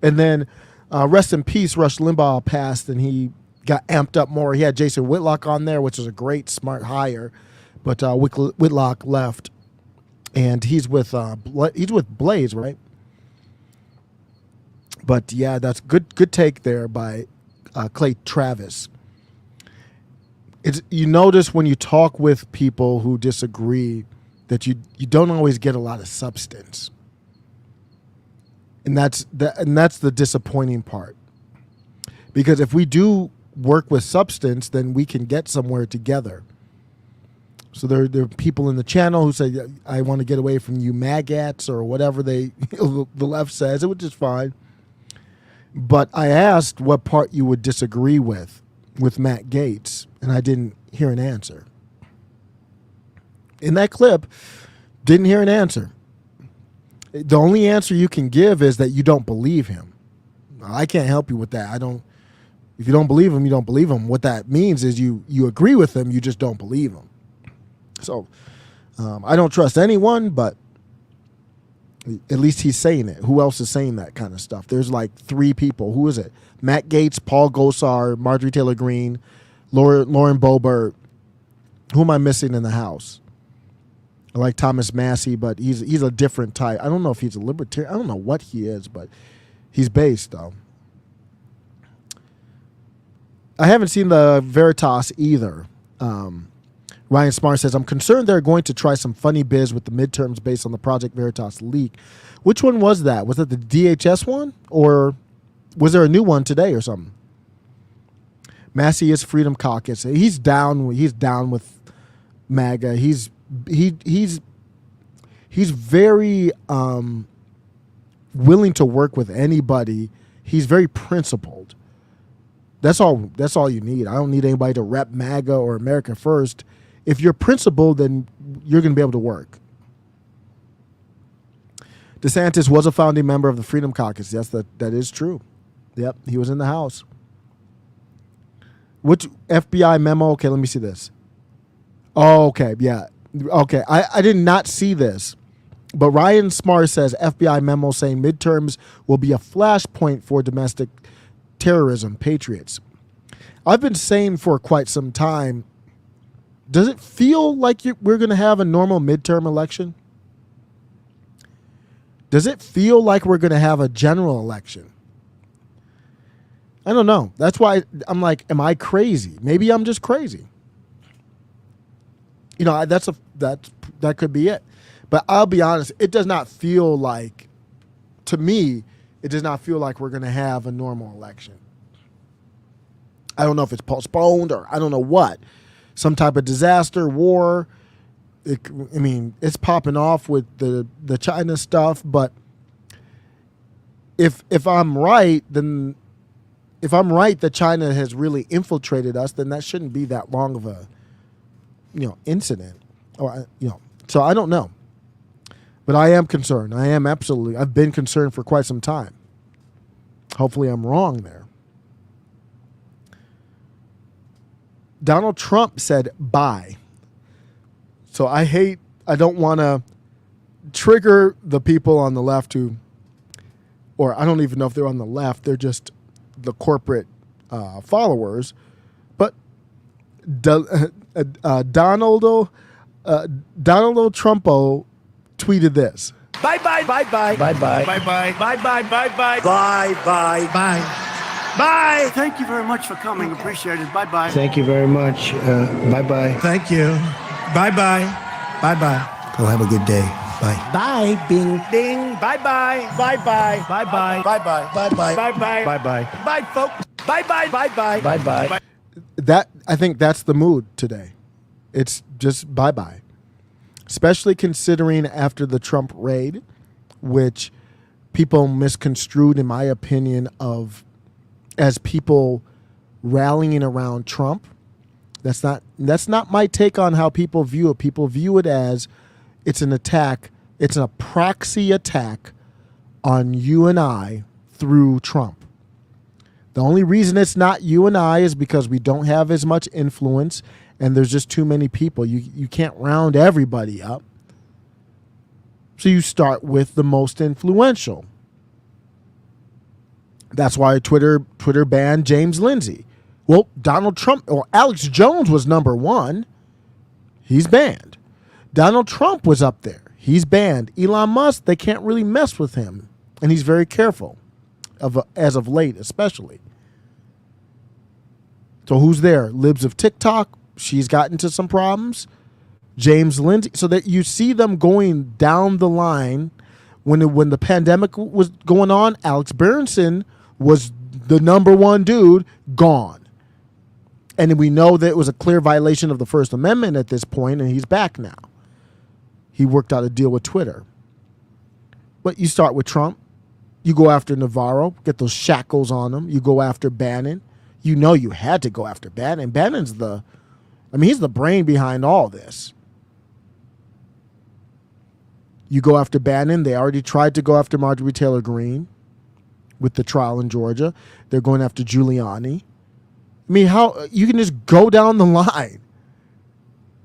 And then rest in peace, Rush Limbaugh passed, and he got amped up more. He had Jason Whitlock on there, which was a great, smart hire. but Whitlock left, and he's with Blaze, right? But yeah, that's good take there by Clay Travis. You notice when you talk with people who disagree that you don't always get a lot of substance, and that's the disappointing part. Because if we do work with substance, then we can get somewhere together. So there are people in the channel who say, "I want to get away from you, magats," or whatever the left says, which is fine. But I asked what part you would disagree with Matt Gaetz, and I didn't hear an answer. In that clip, didn't hear an answer. The only answer you can give is that you don't believe him. I can't help you with that. If you don't believe him, you don't believe him. What that means is you agree with him, you just don't believe him. So I don't trust anyone, but at least he's saying it. Who else is saying that kind of stuff? There's like 3 people. Who is it? Matt Gaetz, Paul Gosar, Marjorie Taylor Greene, Lauren Boebert. Who am I missing in the House? I like Thomas Massey, but he's a different type. I don't know if he's a libertarian. I don't know what he is, but he's based, though. I haven't seen the Veritas either. Ryan Smart says, I'm concerned they're going to try some funny biz with the midterms based on the Project Veritas leak. Which one was that? Was it the DHS one? Or was there a new one today or something? Massey is Freedom Caucus. He's down with MAGA. He's very willing to work with anybody. He's very principled. That's all you need. I don't need anybody to rep MAGA or America First. If you're principled, then you're going to be able to work. DeSantis was a founding member of the Freedom Caucus. Yes, that is true. Yep, he was in the House. Which FBI memo? Okay, let me see this. Oh, okay, yeah. Okay, I did not see this. But Ryan Smart says FBI memo saying midterms will be a flashpoint for domestic terrorism, patriots. I've been saying for quite some time, does it feel like we're going to have a normal midterm election? Does it feel like we're going to have a general election? I don't know. That's why I'm like, am I crazy? Maybe I'm just crazy. You know, that could be it. But I'll be honest, it does not feel like, to me, it does not feel like we're going to have a normal election. I don't know if it's postponed or I don't know what. Some type of disaster, war. It's popping off with the China stuff. But if I'm right, then if I'm right that China has really infiltrated us, then that shouldn't be that long of a incident. Or so I don't know. But I am concerned. I've been concerned for quite some time. Hopefully I'm wrong there. Donald Trump said bye. So I don't want to trigger the people on the left or I don't even know if they're on the left. They're just the corporate followers. But Donald Trumpo tweeted this.
Bye bye bye bye bye bye bye bye bye bye bye bye bye bye bye. Bye.
Thank you very much for coming. Appreciate it. Bye bye.
Thank you very much. Bye bye. Thank you. Bye bye. Bye bye. Go have a good day. Bye. Bye. Bing. Bing. Bye bye. Bye bye. Bye bye. Bye bye. Bye bye. Bye bye. Bye bye. Bye folks. Bye bye. Bye bye. Bye bye.
I think that's the mood today. It's just bye bye. Especially considering after the Trump raid, which people misconstrued, in my opinion, as people rallying around Trump. That's not my take on how people view it. People view it as it's an attack. It's a proxy attack on you and I through Trump. The only reason it's not you and I is because we don't have as much influence and there's just too many people. You can't round everybody up. So you start with the most influential. That's why Twitter banned James Lindsay. Well, Donald Trump or Alex Jones was number one. He's banned. Donald Trump was up there. He's banned. Elon Musk, they can't really mess with him. And he's very careful, as of late especially. So who's there? Libs of TikTok. She's gotten into some problems. James Lindsay. So that you see them going down the line. When the pandemic was going on, Alex Berenson was the number one dude, gone. And we know that it was a clear violation of the First Amendment at this point, and he's back now. He worked out a deal with Twitter. But you start with Trump. You go after Navarro, get those shackles on him. You go after Bannon. You know you had to go after Bannon. Bannon's he's the brain behind all this. You go after Bannon. They already tried to go after Marjorie Taylor Greene with the trial in Georgia. They're going after Giuliani. I mean, how you can just go down the line.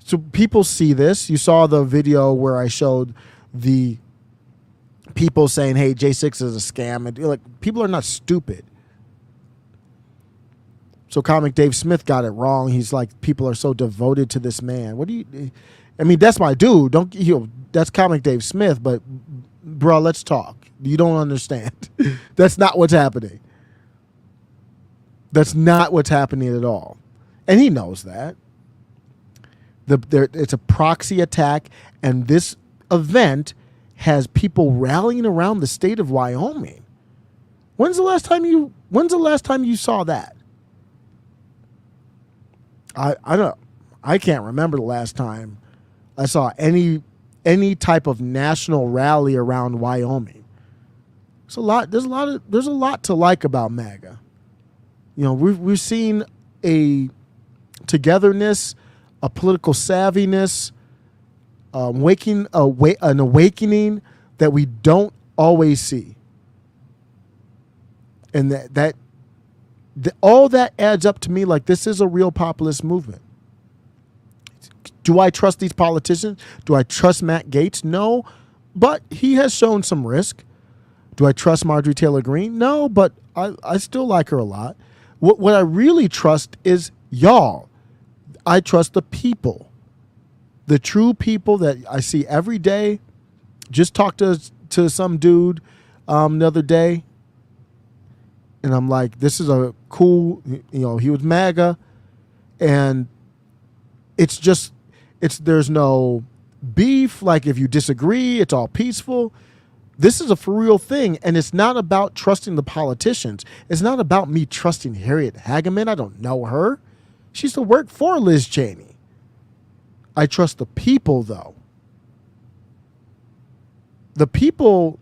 So people see this. You saw the video where I showed the people saying, hey, J6 is a scam. And like, people are not stupid. So comic Dave Smith got it wrong. He's like, people are so devoted to this man. That's my dude. That's comic Dave Smith, but bro, let's talk. You don't understand. That's not what's happening. That's not what's happening at all. And he knows that. It's a proxy attack, and this event has people rallying around the state of Wyoming. When's the last time you saw that? I can't remember the last time I saw any type of national rally around Wyoming. There's a lot to like about MAGA. We've seen a togetherness, a political savviness, an awakening that we don't always see. And all that adds up to me like this is a real populist movement. Do I trust these politicians? Do I trust Matt Gaetz? No, but he has shown some risk. Do I trust Marjorie Taylor Greene? No, but I still like her a lot. What I really trust is y'all. I trust the people, the true people that I see every day. Just talked to some dude the other day, and I'm like, this is a cool, he was MAGA, and there's no beef. Like, if you disagree, it's all peaceful. This is a for real thing, and it's not about trusting the politicians. It's not about me trusting Harriet Hageman. I don't know her. She used to work for Liz Cheney. I trust the people, though. The people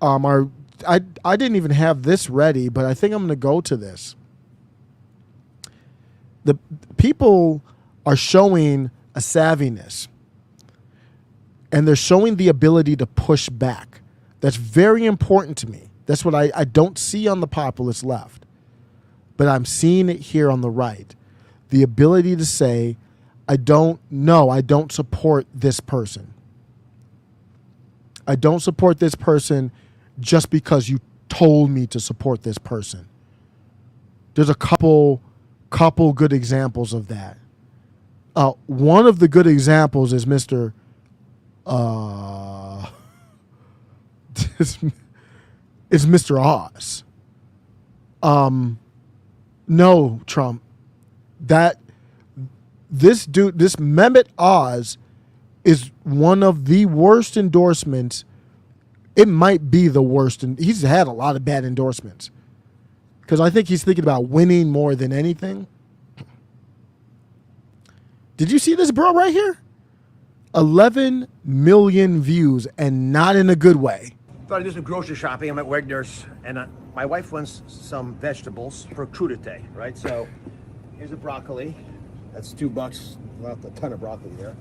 are... I didn't even have this ready, but I think I'm going to go to this. The people are showing a savviness, and they're showing the ability to push back. That's very important to me. That's what I don't see on the populist left, but I'm seeing it here on the right. The ability to say, I don't support this person. I don't support this person just because you told me to support this person. There's a couple good examples of that. One of the good examples is Mr. It's Mr. Oz. No, Trump. This Mehmet Oz is one of the worst endorsements. It might be the worst, and he's had a lot of bad endorsements. Because I think he's thinking about winning more than anything. Did you see this bro right here? 11 million views, and not in a good way.
Thought I'd do some grocery shopping. I'm at Wegner's, and my wife wants some vegetables for crudité, right? So here's a broccoli. That's $2. Not a ton of broccoli there.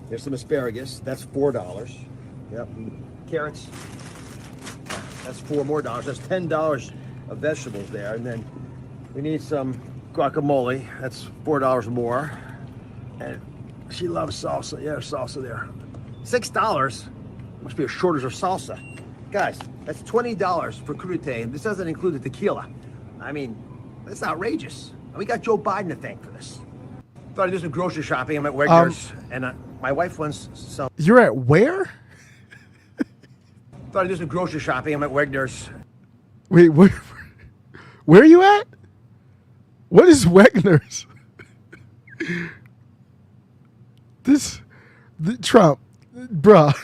There's some asparagus. That's $4. Yep. Carrots. That's $4 more. That's $10 of vegetables there. And then we need some guacamole. That's $4 more. And she loves salsa. Yeah, salsa there. $6. Must be a shortage of salsa. Guys, that's $20 for crudité, and this doesn't include the tequila. I mean, that's outrageous. And we got Joe Biden to thank for this. Thought I'd do some grocery shopping. I'm at Wegner's, and my wife wants some.
You're at where?
Thought I'd do some grocery shopping. I'm at Wegner's.
Wait, where are you at? What is Wegner's? Trump, bruh.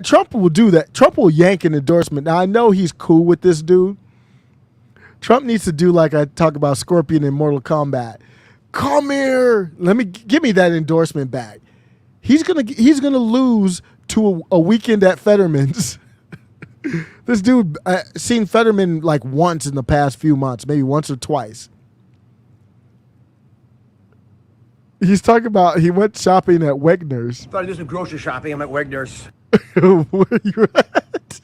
Trump will do that. Trump will yank an endorsement. Now, I know he's cool with this dude. Trump needs to do like I talk about Scorpion in Mortal Kombat. Come here. Give me that endorsement back. He's gonna lose to a weekend at Fetterman's. This dude seen Fetterman like once in the past few months, maybe once or twice. He's talking about he went shopping at Wegner's.
Thought I'd do some grocery shopping. I'm at Wegner's.
Where are you at?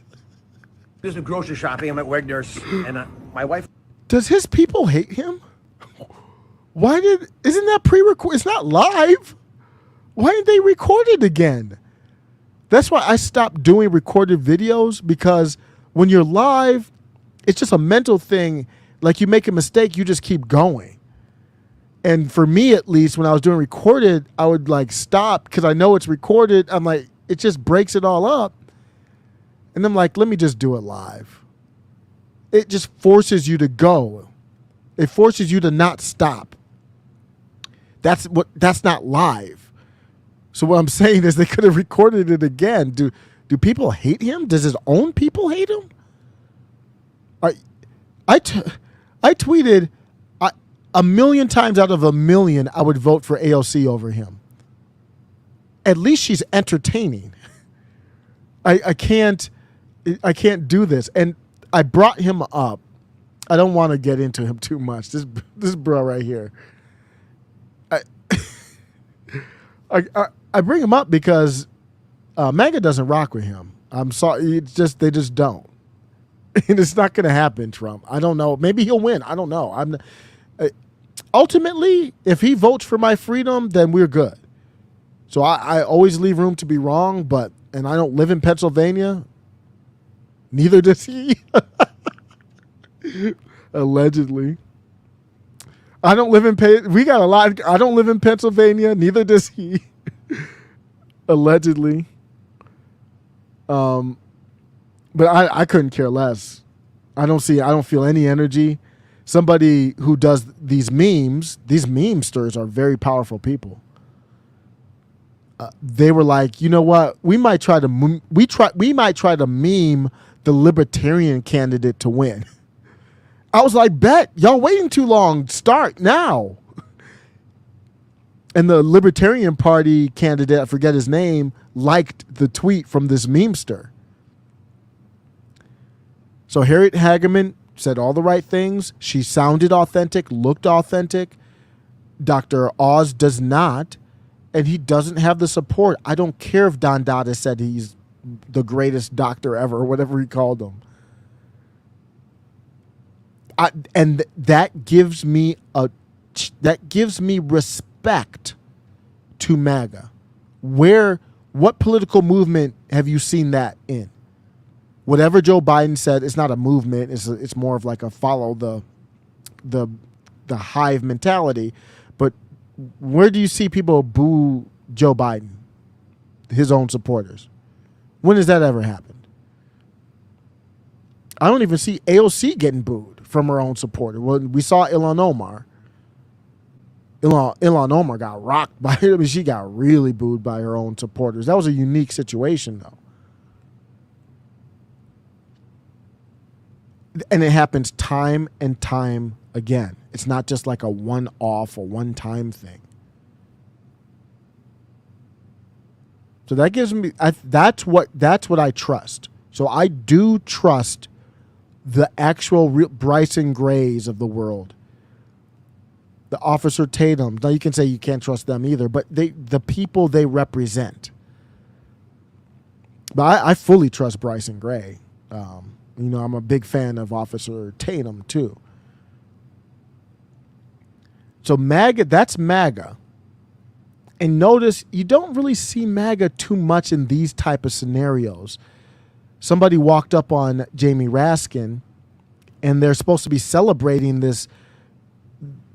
Do some grocery shopping. I'm at Wegner's, and my wife.
Does his people hate him? Isn't that pre-record? It's not live. Why didn't they record it again? That's why I stopped doing recorded videos, because when you're live, it's just a mental thing. Like you make a mistake, you just keep going. And for me, at least, when I was doing recorded, I would like stop because I know it's recorded. I'm like, it just breaks it all up. And I'm like, let me just do it live. It just forces you to go. It forces you to not stop. That's not live. So what I'm saying is they could have recorded it again. Do people hate him? Does his own people hate him? I tweeted a million times out of a million I would vote for AOC over him. At least she's entertaining. I can't do this. And I brought him up. I don't want to get into him too much. This bro right here. I bring him up because Maga doesn't rock with him. I'm sorry. They just don't. And it's not going to happen, Trump. I don't know. Maybe he'll win. I don't know. Ultimately, if he votes for my freedom, then we're good. So I always leave room to be wrong, and I don't live in Pennsylvania. Neither does he. Allegedly. I don't live in we got a lot. I don't live in Pennsylvania. Neither does he. Allegedly. But I couldn't care less. I don't feel any energy. Somebody who does these memesters are very powerful people. They were like, you know what? We might try to meme the libertarian candidate to win. I was like, bet, y'all waiting too long. Start now. And the Libertarian Party candidate, I forget his name, liked the tweet from this memester. So Harriet Hageman said all the right things. She sounded authentic, looked authentic. Dr. Oz does not, and he doesn't have the support. I don't care if Don Dada said he's the greatest doctor ever, or whatever he called him. And that gives me respect to MAGA. What political movement have you seen that in? Whatever Joe Biden said, it's not a movement. It's more of like a follow the hive mentality. But where do you see people boo Joe Biden, his own supporters? When has that ever happened? I don't even see AOC getting booed from her own supporter. Well, we saw Ilhan Omar. Ilhan Omar got rocked by it. I mean, she got really booed by her own supporters. That was a unique situation, though. And it happens time and time again. It's not just like a one-off or one-time thing. So that gives me that's what I trust. So I do trust the actual Bryson Grays of the world. The Officer Tatum. Now you can say you can't trust them either, but the people they represent. But I fully trust Bryson Gray. I'm a big fan of Officer Tatum too. So MAGA, that's MAGA. And notice you don't really see MAGA too much in these type of scenarios. Somebody walked up on Jamie Raskin, and they're supposed to be celebrating this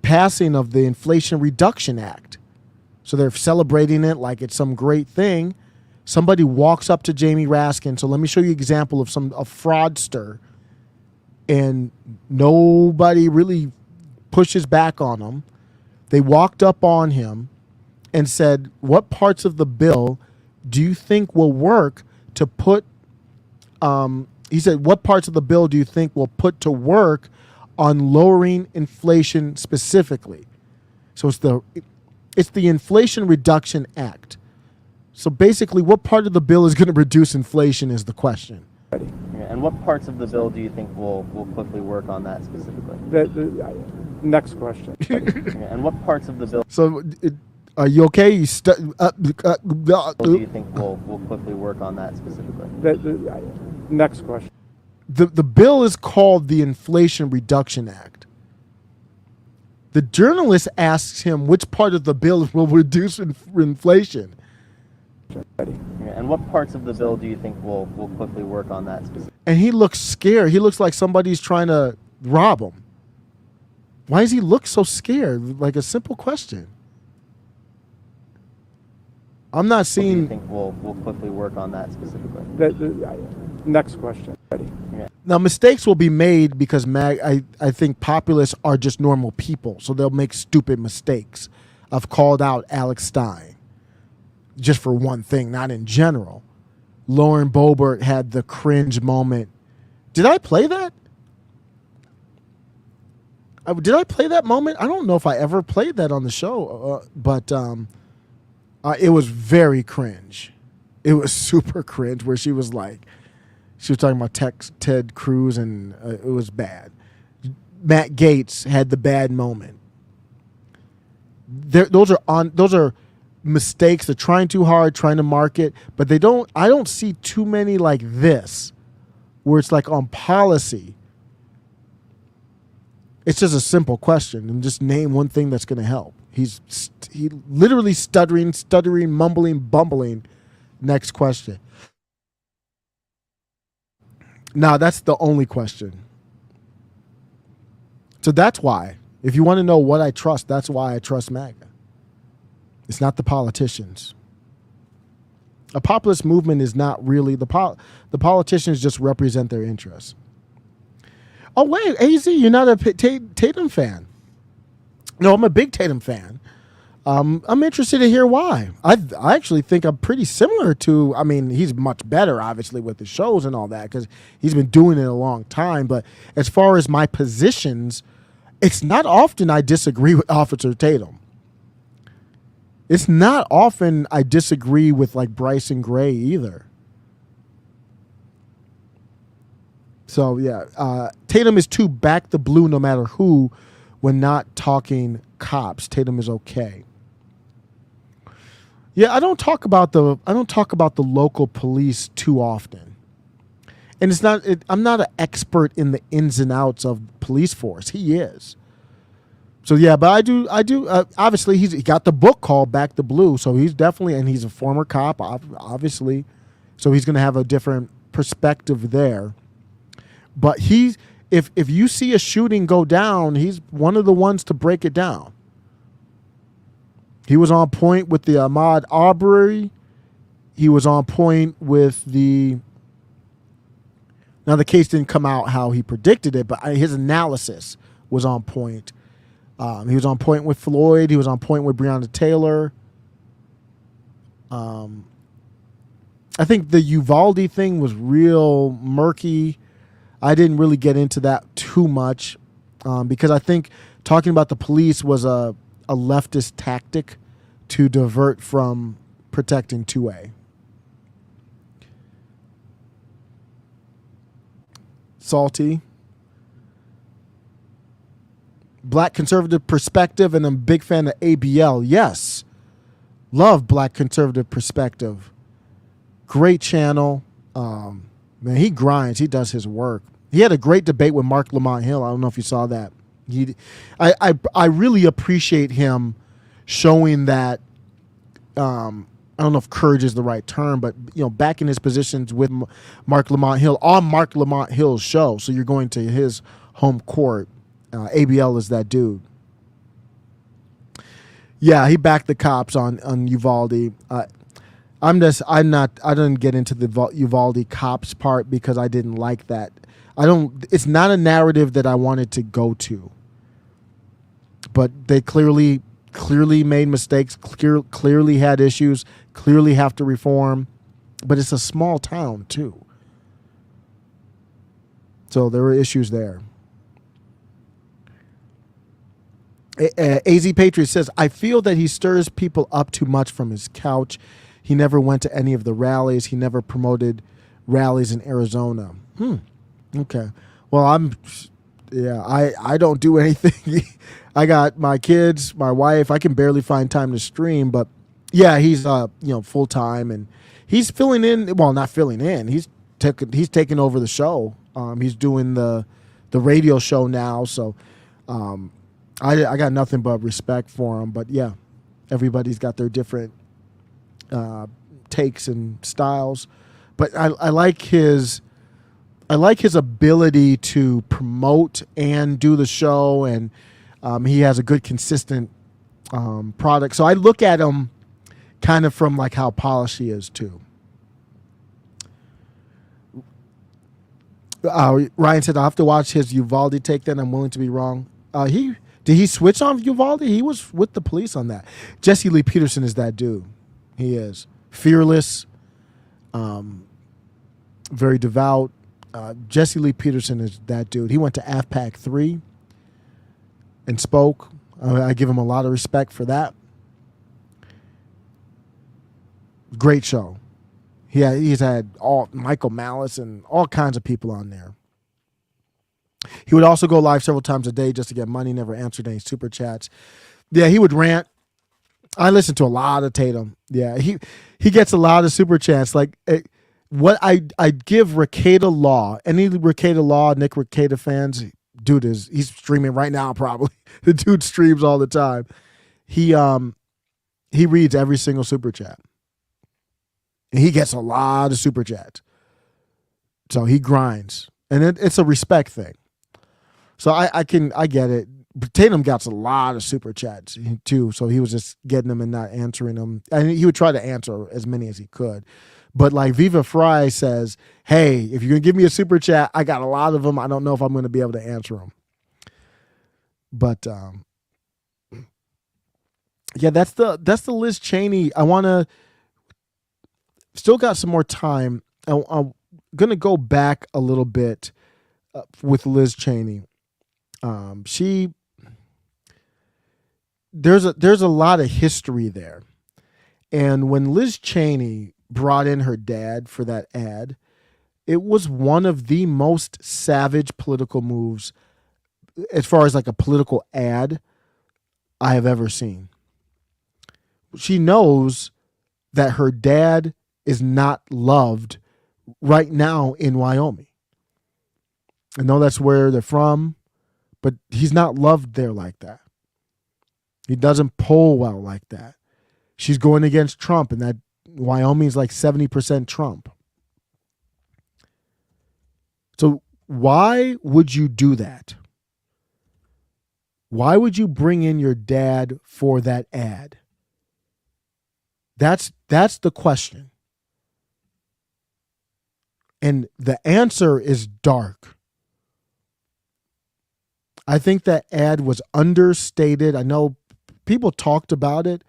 passing of the Inflation Reduction Act. So they're celebrating it like it's some great thing. Somebody walks up to Jamie Raskin. So let me show you an example of a fraudster, and nobody really pushes back on him. They walked up on him and said, what parts of the bill do you think will work to put, he said, what parts of the bill do you think will put to work on lowering inflation specifically? So it's the Inflation Reduction Act. So basically, what part of the bill is going to reduce inflation is the question.
And what parts of the bill do you think will quickly work on that specifically?
Next question.
And what parts of the bill?
So, are you okay? You
do you think will quickly work on that specifically?
Next question.
The bill is called the Inflation Reduction Act. The journalist asks him which part of the bill will reduce inflation.
And what parts of the bill do you think will quickly work on that specifically?
And he looks scared. He looks like somebody's trying to rob him. Why does he look so scared? Like a simple question. I'm not seeing.
What do you think will quickly work on that specifically?
Next question.
Now, mistakes will be made because I think populists are just normal people, so they'll make stupid mistakes. I've called out Alex Stein just for one thing, not in general. Lauren Boebert had the cringe moment. Did I play that? Did I play that moment? I don't know if I ever played that on the show, but it was very cringe. It was super cringe where she was talking about Ted Cruz, and it was bad. Matt Gaetz had the bad moment. Those are mistakes. They're trying too hard, trying to market, but I don't see too many like this, where it's like on policy. It's just a simple question, and just name one thing that's going to help. He literally stuttering, mumbling, bumbling. Next question. Now, that's the only question. So that's why. If you want to know what I trust, that's why I trust MAGA. It's not the politicians. A populist movement is not really the politicians just represent their interests. Oh wait, AZ, you're not a Tatum fan. No, I'm a big Tatum fan. I'm interested to hear why. I actually think I'm pretty similar to. I mean, he's much better, obviously, with the shows and all that because he's been doing it a long time. But as far as my positions, it's not often I disagree with Officer Tatum. It's not often I disagree with like Bryson Gray either. So yeah, Tatum is too back the blue no matter who when not talking cops. Tatum is okay. Yeah, I don't talk about the local police too often. And it's not I'm not an expert in the ins and outs of police force. He is. So yeah, but I do. Obviously, he got the book called Back the Blue, so he's definitely, and he's a former cop, obviously, so he's going to have a different perspective there. But if you see a shooting go down, he's one of the ones to break it down. He was on point with the Ahmaud Arbery. He was on point with the. Now the case didn't come out how he predicted it, but his analysis was on point. He was on point with Floyd. He was on point with Breonna Taylor. I think the Uvalde thing was real murky. I didn't really get into that too much because I think talking about the police was a leftist tactic to divert from protecting 2A. Salty. Black conservative perspective, and I'm a big fan of ABL. Yes. Love Black conservative perspective. Great channel. Man, he grinds. He does his work. He had a great debate with Mark Lamont Hill. I don't know if you saw that. I really appreciate him showing that. I don't know if courage is the right term, but back in his positions with Mark Lamont Hill on Mark Lamont Hill's show. So you're going to his home court. ABL is that dude. Yeah, he backed the cops on Uvalde. I didn't get into the Uvalde cops part because I didn't like that. It's not a narrative that I wanted to go to. But they clearly made mistakes, clearly had issues, clearly have to reform. But it's a small town too. So there were issues there. AZ Patriot says, I feel that he stirs people up too much from his couch. He never went to any of the rallies. He never promoted rallies in Arizona. Okay. Well, I don't do anything. I got my kids, my wife. I can barely find time to stream, but yeah, he's full time and he's filling in. Well, not filling in. He's taking over the show. He's doing the radio show now, so I got nothing but respect for him. But yeah, everybody's got their different takes and styles. But I like his ability to promote and do the show, and he has a good consistent product. So I look at him kind of from like how polished he is too. Ryan said, I'll have to watch his Uvalde take then. I'm willing to be wrong. Did he switch on Uvalde? He was with the police on that. Jesse Lee Peterson is that dude. He is fearless, very devout. Jesse Lee Peterson is that dude. He went to AFPAC 3 and spoke. I give him a lot of respect for that. Great show. He's had Michael Malice and all kinds of people on there. He would also go live several times a day just to get money, never answered any super chats. Yeah, he would rant. I listen to a lot of Tatum. Yeah, he gets a lot of super chats. Like what I give Rekieta Law, any Rekieta Law, Nick Rekieta fans, dude he's streaming right now probably. The dude streams all the time. He reads every single super chat. And he gets a lot of super chats. So he grinds. And it's a respect thing. So I get it. Tatum got a lot of super chats too, so he was just getting them and not answering them. And he would try to answer as many as he could. But like Viva Fry says, hey, if you're going to give me a super chat, I got a lot of them. I don't know if I'm going to be able to answer them. But yeah, that's the Liz Cheney. I want to still got some more time. I'm going to go back a little bit with Liz Cheney. There's a lot of history there. And when Liz Cheney brought in her dad for that ad, it was one of the most savage political moves as far as like a political ad I have ever seen. She knows that her dad is not loved right now in Wyoming. I know that's where they're from, but he's not loved there like that. He doesn't poll well like that. She's going against Trump, and that Wyoming's like 70% Trump. So why would you do that? Why would you bring in your dad for that ad? That's the question. And the answer is dark. I think that ad was understated. I know people talked about it,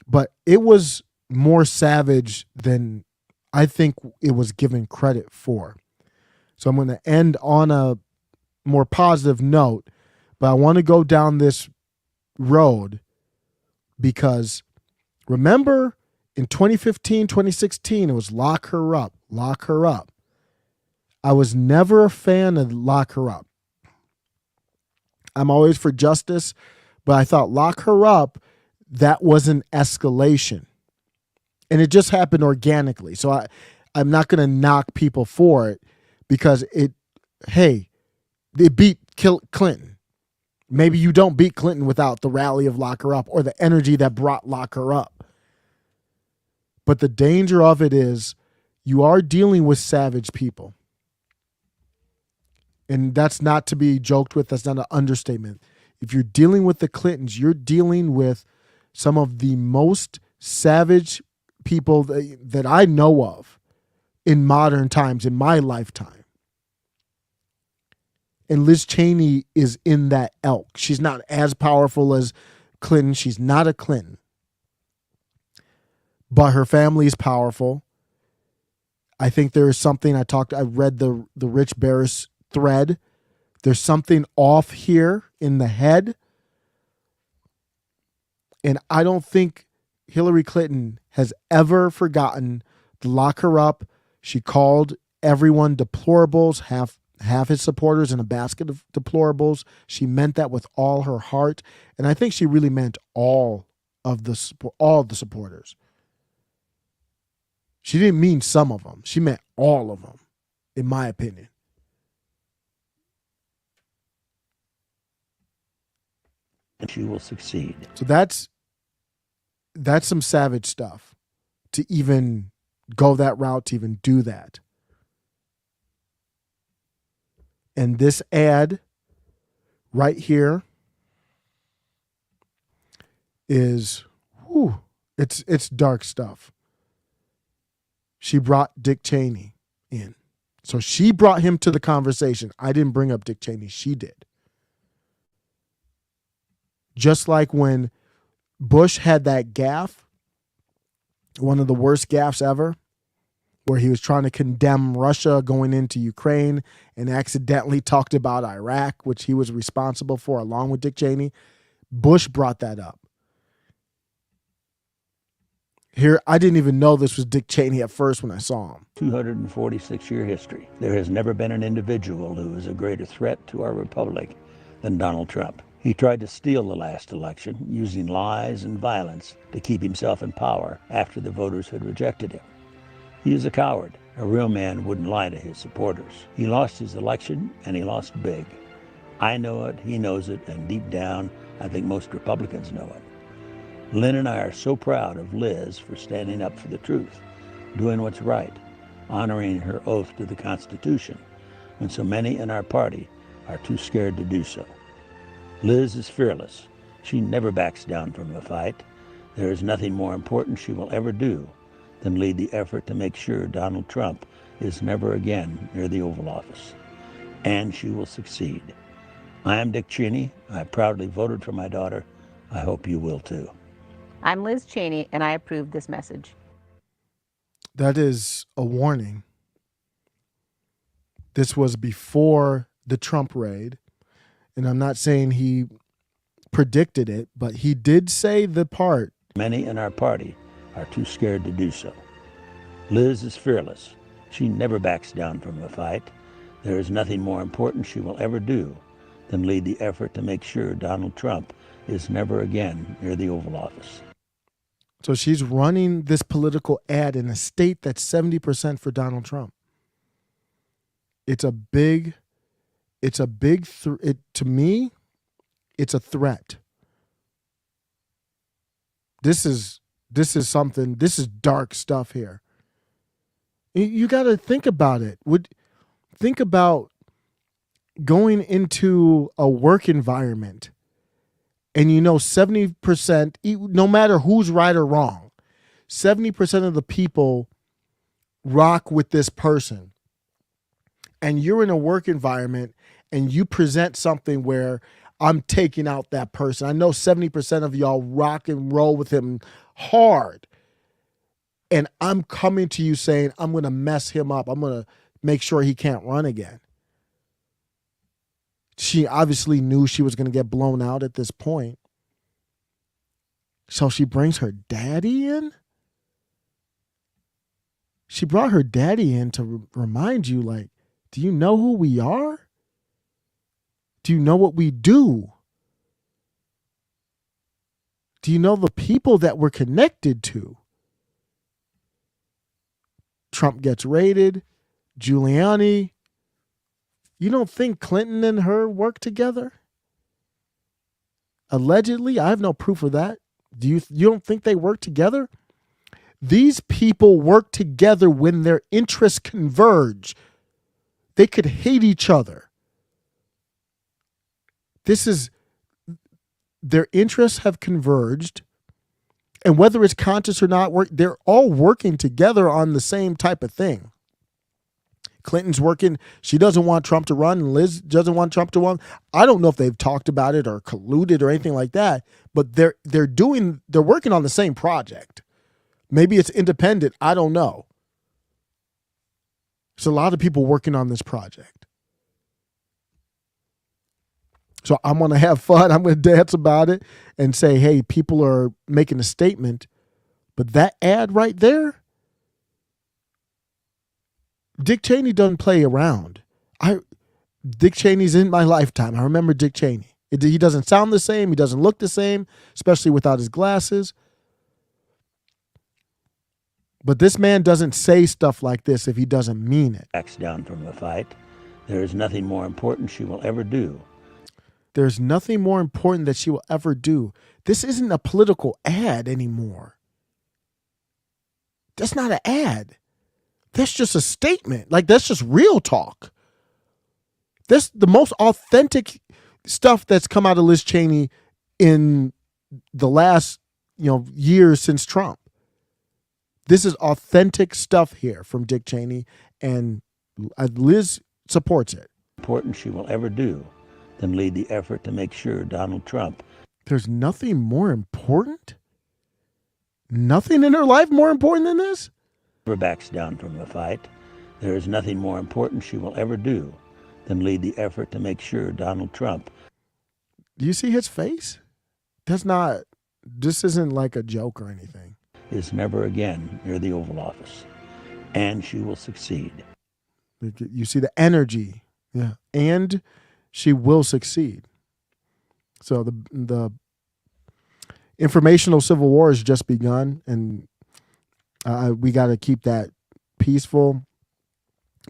but it was more savage than I think it was given credit for. So I'm going to end on a more positive note, but I want to go down this road because remember in 2015, 2016, it was lock her up, lock her up. I was never a fan of lock her up. I'm always for justice, but I thought lock her up, that was an escalation. And it just happened organically. So I'm not going to knock people for it because it beat Clinton. Maybe you don't beat Clinton without the rally of lock her up or the energy that brought lock her up. But the danger of it is you are dealing with savage people. And that's not to be joked with. That's not an understatement. If you're dealing with the Clintons, you're dealing with some of the most savage people that I know of in modern times, in my lifetime. And Liz Cheney is in that elk. She's not as powerful as Clinton. She's not a Clinton. But her family is powerful. I think there is something I read the Rich Barris thread. There's something off here in the head. And I don't think Hillary Clinton has ever forgotten to lock her up. She called everyone deplorables, half his supporters in a basket of deplorables. She meant that with all her heart. And I think she really meant all the supporters. She didn't mean some of them. She meant all of them, in my opinion.
And she will succeed.
So that's some savage stuff to even go that route, to even do that. And this ad right here is, it's dark stuff. She brought Dick Cheney in. So she brought him to the conversation. I didn't bring up Dick Cheney. She did. Just like when Bush had that gaffe, one of the worst gaffes ever, where he was trying to condemn Russia going into Ukraine and accidentally talked about Iraq, which he was responsible for along with Dick Cheney. Bush brought that up. Here, I didn't even know this was Dick Cheney at first when I saw him.
246-year history. There has never been an individual who is a greater threat to our republic than Donald Trump. He tried to steal the last election using lies and violence to keep himself in power after the voters had rejected him. He is a coward. A real man wouldn't lie to his supporters. He lost his election, and he lost big. I know it, he knows it, and deep down, I think most Republicans know it. Lynn and I are so proud of Liz for standing up for the truth, doing what's right, honoring her oath to the Constitution, when so many in our party are too scared to do so. Liz is fearless. She never backs down from a fight. There is nothing more important she will ever do than lead the effort to make sure Donald Trump is never again near the Oval Office. And she will succeed. I am Dick Cheney. I proudly voted for my daughter. I hope you will too.
I'm Liz Cheney, and I approve this message.
That is a warning. This was before the Trump raid. And I'm not saying he predicted it, but he did say the part.
Many in our party are too scared to do so. Liz is fearless. She never backs down from a fight. There is nothing more important she will ever do than lead the effort to make sure Donald Trump is never again near the Oval Office.
So she's running this political ad in a state that's 70% for Donald Trump. To me, it's a threat. This is something, this is dark stuff here. You got to think about it. Think about going into a work environment and 70%, no matter who's right or wrong, 70% of the people rock with this person. And you're in a work environment and you present something where I'm taking out that person. I know 70% of y'all rock and roll with him hard. And I'm coming to you saying, I'm going to mess him up. I'm going to make sure he can't run again. She obviously knew she was going to get blown out at this point. So she brings her daddy in? She brought her daddy in to remind you, like, do you know who we are? Do you know what we do? Do you know the people that we're connected to? Trump gets raided. Giuliani. You don't think Clinton and her work together? Allegedly, I have no proof of that. You don't think they work together? These people work together when their interests converge. They could hate each other. This is their interests have converged. And whether it's conscious or not, they're all working together on the same type of thing. Clinton's working. She doesn't want Trump to run, and Liz doesn't want Trump to run. I don't know if they've talked about it or colluded or anything like that, but they're working on the same project. Maybe it's independent. I don't know. There's a lot of people working on this project. So I'm going to have fun. I'm going to dance about it and say, hey, people are making a statement. But that ad right there, Dick Cheney doesn't play around. Dick Cheney's in my lifetime. I remember Dick Cheney. He doesn't sound the same. He doesn't look the same, especially without his glasses. But this man doesn't say stuff like this if he doesn't mean it.
Backs down from the fight. There is nothing more important she will ever do.
There's nothing more important that she will ever do. This isn't a political ad anymore. That's not an ad. That's just a statement. Like, that's just real talk. That's the most authentic stuff that's come out of Liz Cheney in the last, years since Trump. This is authentic stuff here from Dick Cheney, and Liz supports it.
Important she will ever do than lead the effort to make sure Donald Trump.
There's nothing more important? Nothing in her life more important than this?
Never backs down from the fight. There is nothing more important she will ever do than lead the effort to make sure Donald Trump.
Do you see his face? This isn't like a joke or anything.
Is never again near the Oval Office. And she will succeed.
You see the energy. Yeah. And she will succeed. So the informational civil war has just begun, and we got to keep that peaceful.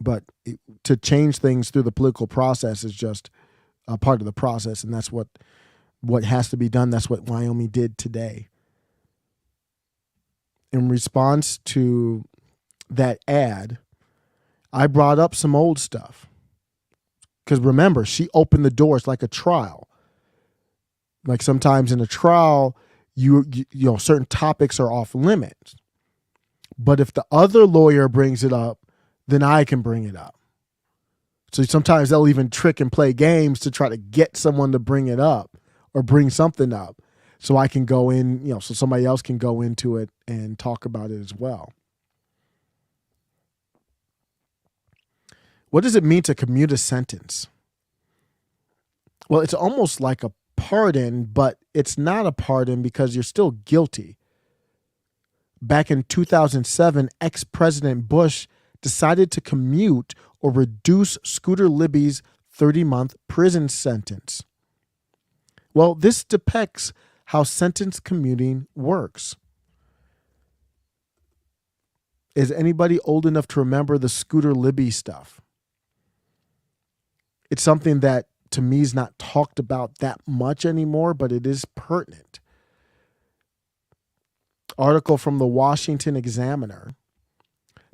But to change things through the political process is just a part of the process, and that's what has to be done. That's what Wyoming did today. In response to that ad, I brought up some old stuff. Because remember, she opened the doors like a trial. Like sometimes in a trial, you certain topics are off limits. But if the other lawyer brings it up, then I can bring it up. So sometimes they'll even trick and play games to try to get someone to bring it up or bring something up. So I can go in, so somebody else can go into it and talk about it as well. What does it mean to commute a sentence? Well, it's almost like a pardon, but it's not a pardon because you're still guilty. Back in 2007, ex-President Bush decided to commute or reduce Scooter Libby's 30-month prison sentence. Well, this depicts how sentence commuting works. Is anybody old enough to remember the Scooter Libby stuff? It's something that, to me, is not talked about that much anymore, but it is pertinent. Article from the Washington Examiner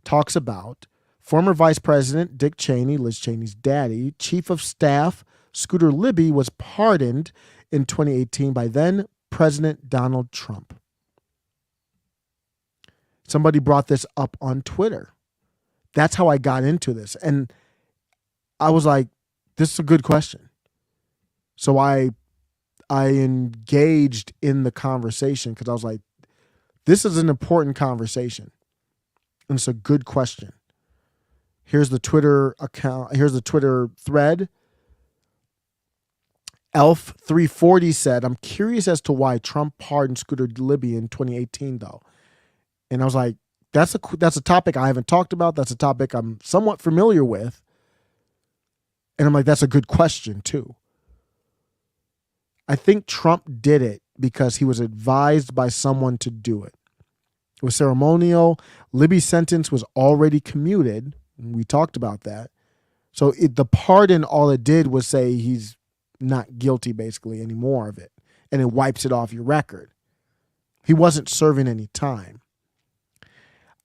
talks about former Vice President Dick Cheney, Liz Cheney's daddy, Chief of Staff Scooter Libby was pardoned in 2018 by then President Donald Trump. Somebody brought this up on Twitter. That's how I got into this. And I was like, this is a good question. So I engaged in the conversation because I was like, this is an important conversation. And it's a good question. Here's the Twitter account. Here's the Twitter thread. Elf340 said, I'm curious as to why Trump pardoned Scooter Libby in 2018, though. And I was like, that's a topic I haven't talked about. That's a topic I'm somewhat familiar with. And I'm like, that's a good question, too. I think Trump did it because he was advised by someone to do it. It was ceremonial. Libby's sentence was already commuted. We talked about that. So the pardon, all it did was say he's not guilty, basically, anymore of it. And it wipes it off your record. He wasn't serving any time.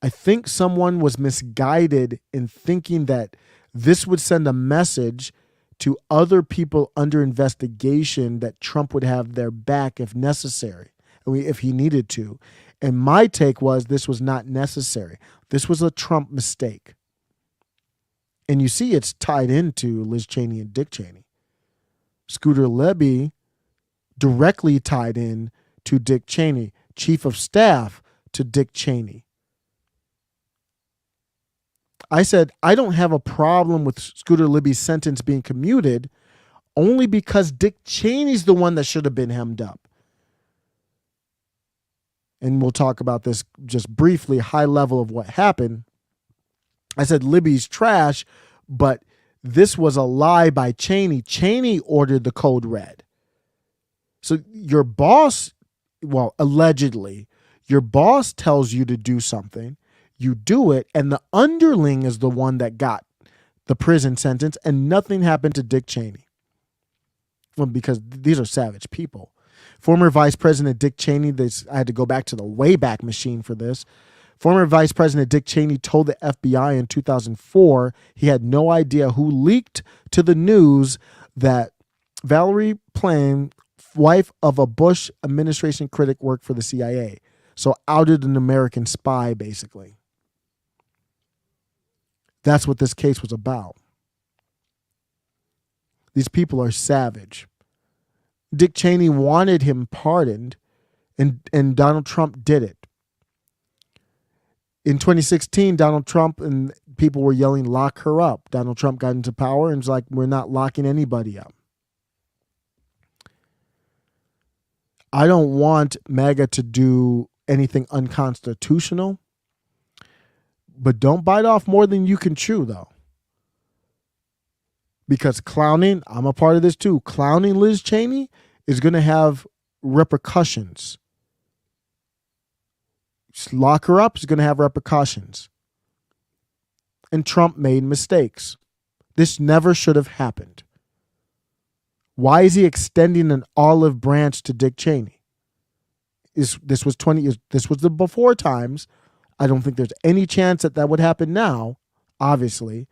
I think someone was misguided in thinking that this would send a message to other people under investigation that Trump would have their back if necessary, if he needed to. And my take was this was not necessary. This was a Trump mistake. And you see it's tied into Liz Cheney and Dick Cheney. Scooter Libby directly tied in to Dick Cheney, chief of staff to Dick Cheney. I said, I don't have a problem with Scooter Libby's sentence being commuted only because Dick Cheney's the one that should have been hemmed up. And we'll talk about this just briefly, high level of what happened. I said Libby's trash, but this was a lie by Cheney. Cheney ordered the code red. So your boss, well, allegedly, your boss tells you to do something. You do it, and the underling is the one that got the prison sentence, and nothing happened to Dick Cheney. Well, because these are savage people. Former Vice President Dick Cheney, I had to go back to the Wayback Machine for this. Former Vice President Dick Cheney told the FBI in 2004 he had no idea who leaked to the news that Valerie Plame, wife of a Bush administration critic, worked for the CIA. So outed an American spy, basically. That's what this case was about. These people are savage. Dick Cheney wanted him pardoned, and Donald Trump did it. In 2016, Donald Trump and people were yelling, lock her up. Donald Trump got into power and was like, we're not locking anybody up. I don't want Maga to do anything unconstitutional, but don't bite off more than you can chew, though. Because clowning, I'm a part of this too, clowning Liz Cheney is going to have repercussions. Just lock her up is going to have repercussions. And Trump made mistakes. This never should have happened. Why is he extending an olive branch to Dick Cheney? This was the before times. I don't think there's any chance that would happen now, obviously.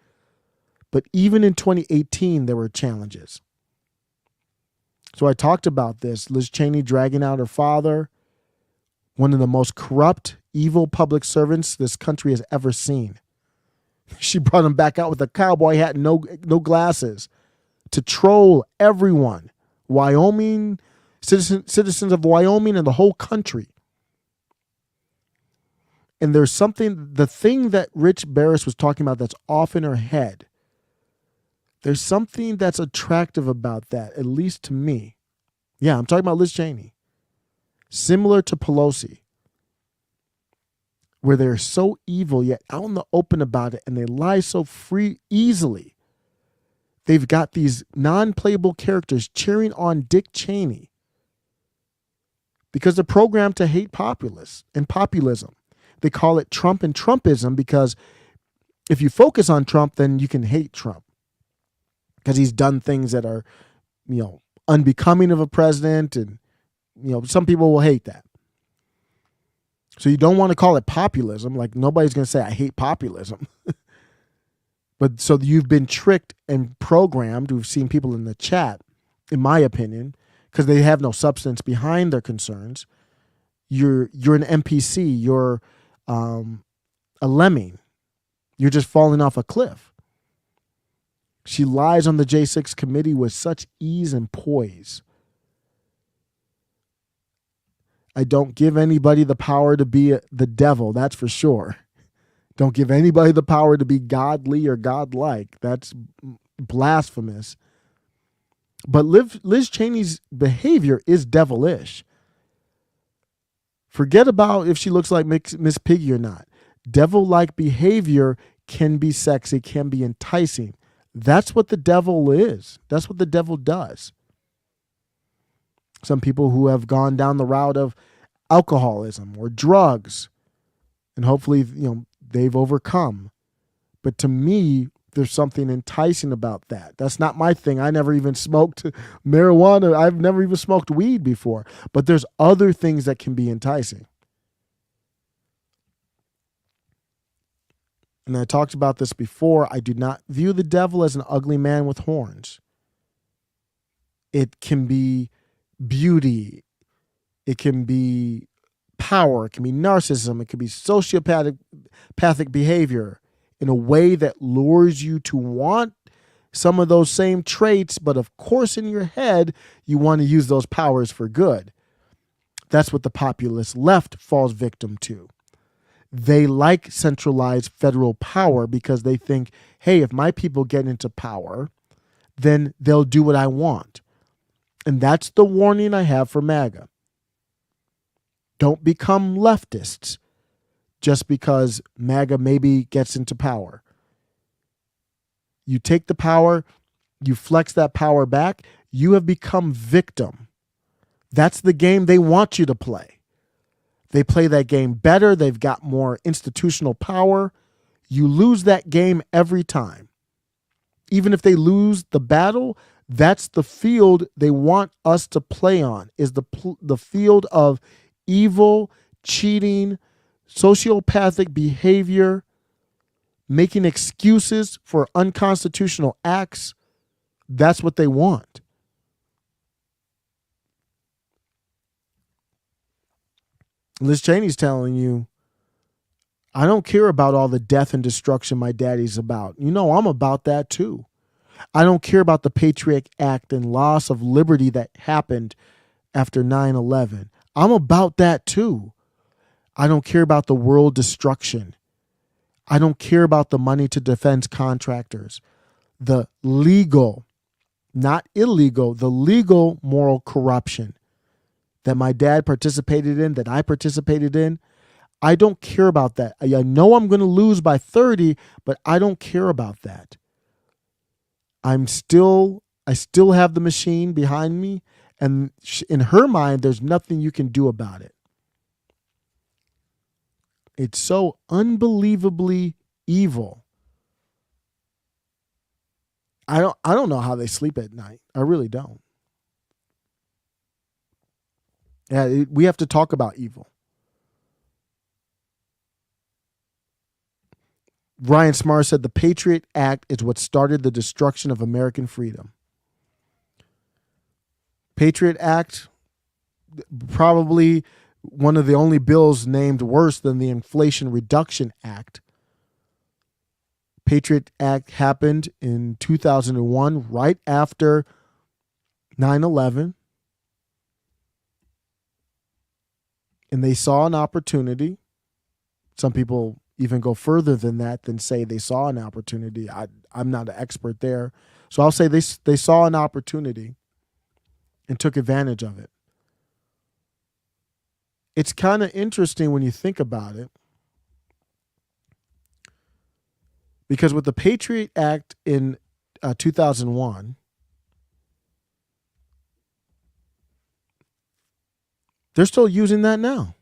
But even in 2018, there were challenges. So I talked about this. Liz Cheney dragging out her father, one of the most corrupt, evil public servants this country has ever seen. She brought him back out with a cowboy hat and no glasses to troll everyone. Wyoming, citizens of Wyoming and the whole country. And there's something, the thing that Rich Barris was talking about that's off in her head. There's something that's attractive about that, at least to me. Yeah, I'm talking about Liz Cheney. Similar to Pelosi, where they're so evil yet out in the open about it, and they lie so free easily. They've got these non-playable characters cheering on Dick Cheney because they're programmed to hate populists and populism. They call it Trump and Trumpism because if you focus on Trump, then you can hate Trump because he's done things that are, unbecoming of a president, and some people will hate that. So you don't want to call it populism. Like, nobody's going to say I hate populism. But so you've been tricked and programmed. We've seen people in the chat, in my opinion, because they have no substance behind their concerns. You're an NPC. You're a lemming. You're just falling off a cliff. She lies on the J6 committee with such ease and poise. I don't give anybody the power to be the devil, that's for sure. Don't give anybody the power to be godly or godlike. That's blasphemous. But Liz Cheney's behavior is devilish. Forget about if she looks like Miss Piggy or not. Devil-like behavior can be sexy, can be enticing. That's what the devil is. That's what the devil does. Some people who have gone down the route of alcoholism or drugs, and hopefully, they've overcome. But to me, there's something enticing about that. That's not my thing. I never even smoked marijuana. I've never even smoked weed before. But there's other things that can be enticing. And I talked about this before. I do not view the devil as an ugly man with horns. It can be beauty. It can be power. It can be narcissism. It can be sociopathic behavior in a way that lures you to want some of those same traits, but of course in your head, you want to use those powers for good. That's what the populist left falls victim to. They like centralized federal power because they think, hey, if my people get into power, then they'll do what I want. And that's the warning I have for MAGA. Don't become leftists just because MAGA maybe gets into power. You take the power, you flex that power back, you have become victim. That's the game they want you to play. They play that game better. They've got more institutional power. You lose that game every time. Even if they lose the battle, that's the field they want us to play on, is the field of evil, cheating, sociopathic behavior, making excuses for unconstitutional acts. That's what they want. Liz Cheney's telling you, I don't care about all the death and destruction my daddy's about. You know, I'm about that too. I don't care about the Patriot Act and loss of liberty that happened after 9/11. I'm about that too. I don't care about the world destruction. I don't care about the money to defense contractors. The legal, not illegal, the legal moral corruption that my dad participated in, that I participated in. I don't care about that. I know I'm going to lose by 30, but I don't care about that. I still have the machine behind me, and in her mind, there's nothing you can do about it. It's so unbelievably evil. I don't know how they sleep at night. I really don't. Yeah, we have to talk about evil. Ryan Smar said the Patriot Act is what started the destruction of American freedom. Patriot Act, probably one of the only bills named worse than the Inflation Reduction Act. Patriot Act happened in 2001, right after 9/11. And they saw an opportunity. Some people even go further than that, than say they saw an opportunity. I'm not an expert there. So I'll say they saw an opportunity and took advantage of it. It's kind of interesting when you think about it, because with the Patriot Act in 2001, they're still using that now.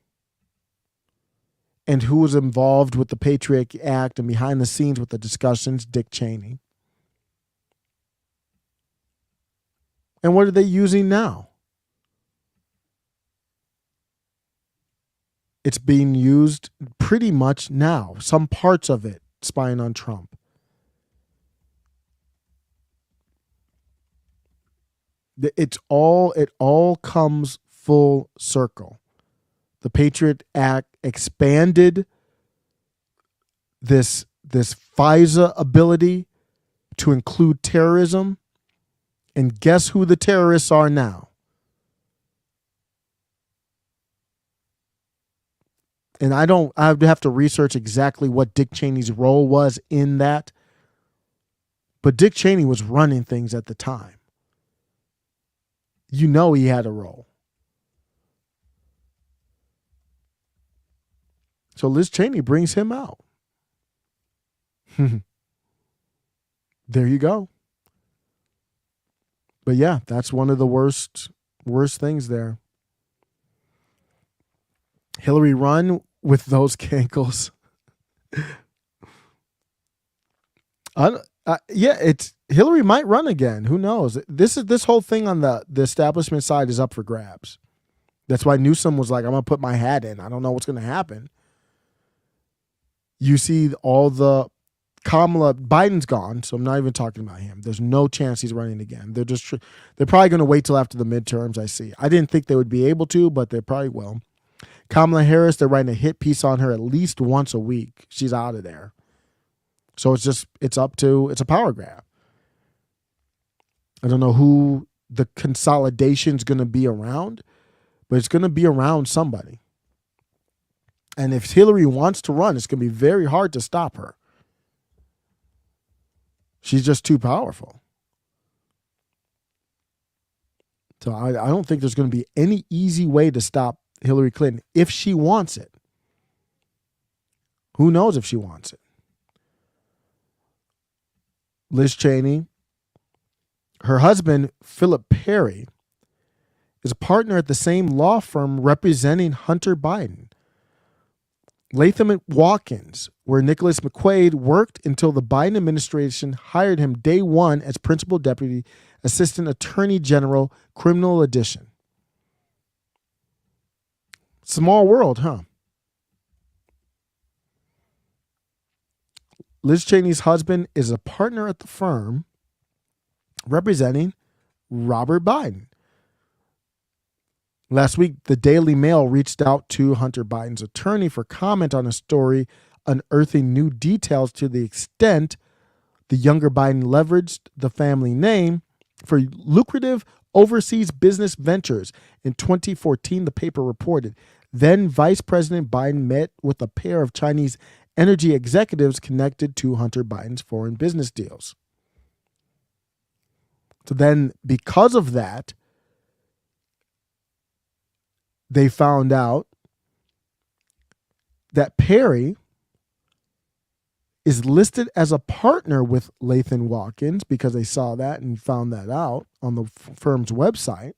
And who was involved with the Patriot Act and behind the scenes with the discussions? Dick Cheney. And what are they using now? It's being used pretty much now. Some parts of it, spying on Trump. It all comes full circle. The Patriot Act expanded this FISA ability to include terrorism. And guess who the terrorists are now? And I would have to research exactly what Dick Cheney's role was in that. But Dick Cheney was running things at the time. You know he had a role. So Liz Cheney brings him out. There you go. But yeah, that's one of the worst things there. Hillary run with those cankles. Hillary might run again. Who knows? This whole thing on the establishment side is up for grabs. That's why Newsom was like, I'm going to put my hat in. I don't know what's going to happen. You see all the Biden's gone, so I'm not even talking about him. There's no chance he's running again. They're probably going to wait till after the midterms, I see. I didn't think they would be able to, but they probably will. Kamala Harris, they're writing a hit piece on her at least once a week. She's out of there. So it's a power grab. I don't know who the consolidation's going to be around, but it's going to be around somebody. And if Hillary wants to run, it's going to be very hard to stop her. She's just too powerful. So I don't think there's going to be any easy way to stop Hillary Clinton if she wants it. Who knows if she wants it? Liz Cheney, her husband, Philip Perry, is a partner at the same law firm representing Hunter Biden. Latham & Watkins, where Nicholas McQuaid worked until the Biden administration hired him day one as principal deputy assistant attorney general, criminal edition. Small world, huh? Liz Cheney's husband is a partner at the firm representing Robert Biden. Last week, the Daily Mail reached out to Hunter Biden's attorney for comment on a story unearthing new details to the extent the younger Biden leveraged the family name for lucrative overseas business ventures. In 2014, the paper reported, then Vice President Biden met with a pair of Chinese energy executives connected to Hunter Biden's foreign business deals. So then, because of that, they found out that Perry is listed as a partner with Latham Watkins because they saw that and found that out on the firm's website.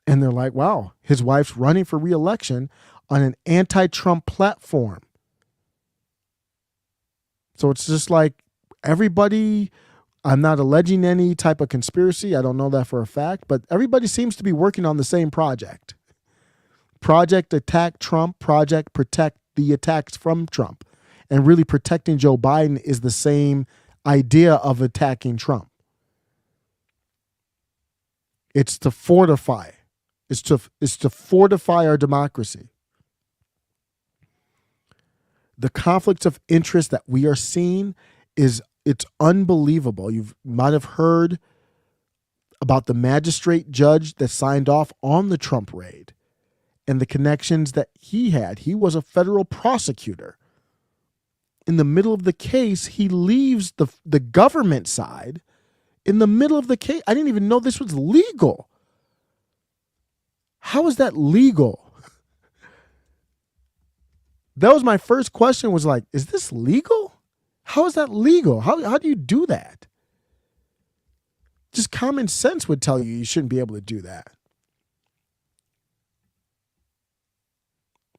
And they're like, wow, his wife's running for re-election on an anti-Trump platform. So it's just like everybody, I'm not alleging any type of conspiracy. I don't know that for a fact, but everybody seems to be working on the same project. Project Attack Trump, Project Protect the attacks from Trump. And really protecting Joe Biden is the same idea of attacking Trump. It's to fortify. It's to fortify our democracy. The conflicts of interest that we are seeing it's unbelievable. You might have heard about the magistrate judge that signed off on the Trump raid and the connections that he had. He was a federal prosecutor. In the middle of the case, he leaves the government side in the middle of the case. I didn't even know this was legal. How is that legal? That was my first question, was like, is this legal? How is that legal? How do you do that? Just common sense would tell you shouldn't be able to do that.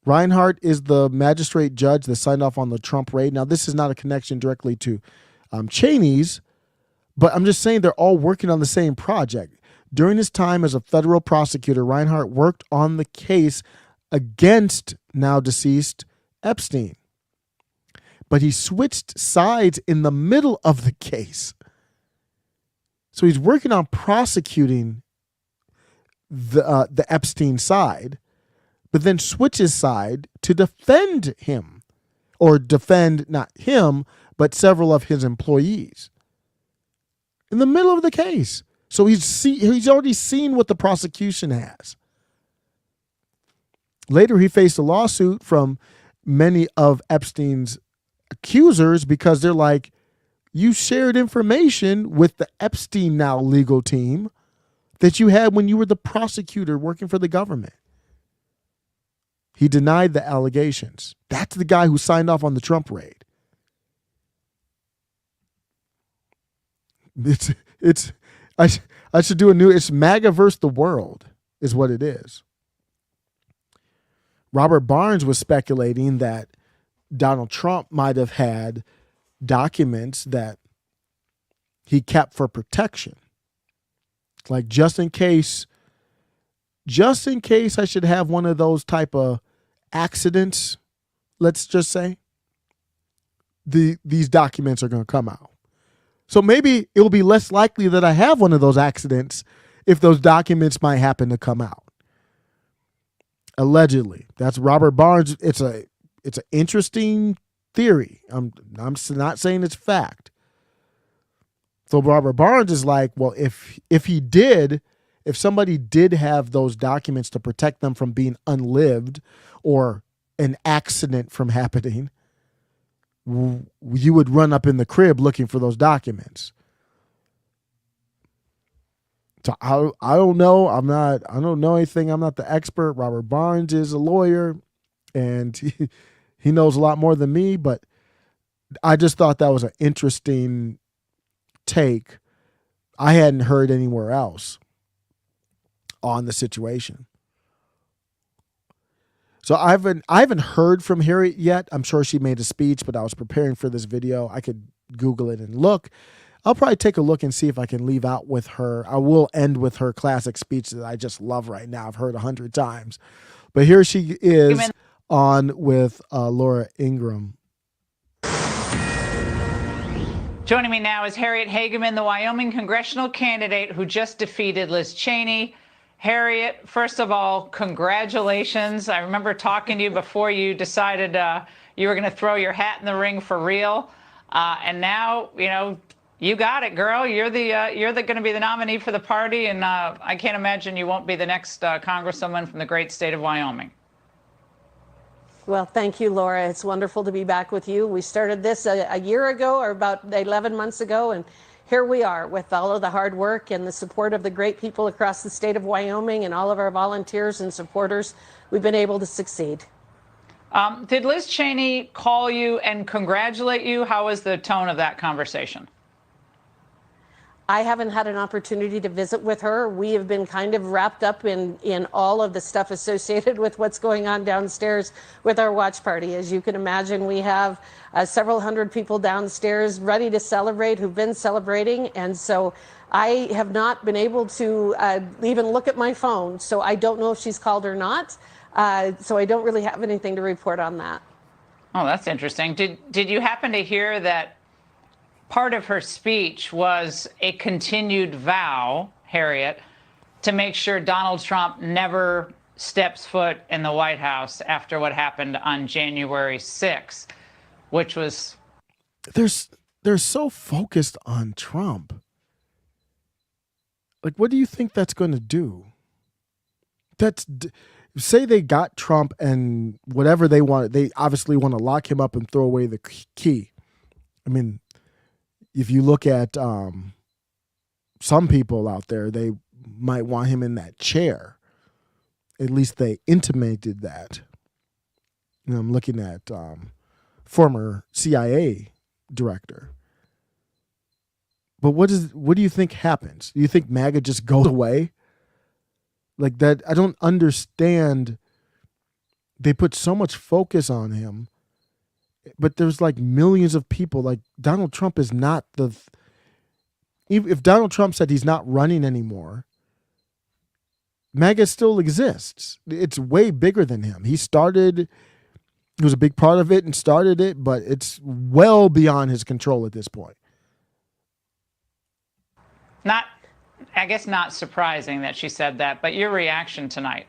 Reinhardt is the magistrate judge that signed off on the Trump raid. Now, this is not a connection directly to Cheney's, but I'm just saying they're all working on the same project. During his time as a federal prosecutor, Reinhardt worked on the case against now deceased Epstein. But he switched sides in the middle of the case. So he's working on prosecuting the Epstein side, but then switches side to defend him, or defend not him, but several of his employees in the middle of the case. So he's already seen what the prosecution has. Later, he faced a lawsuit from many of Epstein's accusers because they're like, you shared information with the Epstein now legal team that you had when you were the prosecutor working for the government. He denied the allegations. That's the guy who signed off on the Trump raid. I should do it's Maga versus the world is what it is. Robert Barnes was speculating that Donald Trump might have had documents that he kept for protection. Like just in case I should have one of those type of accidents, let's just say, these documents are going to come out. So maybe it will be less likely that I have one of those accidents if those documents might happen to come out. Allegedly. That's Robert Barnes. It's an interesting theory. I'm not saying it's fact. So Robert Barnes is like, well, if somebody did have those documents to protect them from being unlived or an accident from happening, you would run up in the crib looking for those documents. So I don't know. I don't know anything. I'm not the expert. Robert Barnes is a lawyer and he knows a lot more than me, but I just thought that was an interesting take I hadn't heard anywhere else on the situation. So I haven't heard from Harriet yet. I'm sure she made a speech, but I was preparing for this video. I could Google it and look. I'll probably take a look and see if I can leave out with her. I will end with her classic speech that I just love right now. I've heard 100 times. But here she is on with Laura Ingraham.
Joining me now is Harriet Hageman, the Wyoming congressional candidate who just defeated Liz Cheney. Harriet, first of all, congratulations. I remember talking to you before you decided you were going to throw your hat in the ring for real. And now, you got it, girl. You're going to be the nominee for the party, and I can't imagine you won't be the next congresswoman from the great state of Wyoming.
Well, thank you, Laura. It's wonderful to be back with you. We started this a year ago, or about 11 months ago, and here we are with all of the hard work and the support of the great people across the state of Wyoming and all of our volunteers and supporters. We've been able to succeed.
Did Liz Cheney call you and congratulate you? How was the tone of that conversation?
I haven't had an opportunity to visit with her. We have been kind of wrapped up in all of the stuff associated with what's going on downstairs with our watch party. As you can imagine, we have several hundred people downstairs ready to celebrate, who've been celebrating. And so I have not been able to even look at my phone. So I don't know if she's called or not. So I don't really have anything to report on that.
Oh, that's interesting. Did you happen to hear that part of her speech was a continued vow, Harriet, to make sure Donald Trump never steps foot in the White House after what happened on January 6th, which was...
They're so focused on Trump. Like, what do you think that's going to do? Say they got Trump and whatever they want, they obviously want to lock him up and throw away the key. I mean, if you look at some people out there, they might want him in that chair. At least they intimated that. I'm looking at former CIA director. But what do you think happens? Do you think MAGA just goes away? Like that, I don't understand. They put so much focus on him. But there's like millions of people. Like Donald Trump is not if Donald Trump said he's not running anymore, MAGA still exists. It's way bigger than him. He was a big part of it and started it, but it's well beyond his control at this point.
I guess not surprising that she said that, but your reaction tonight.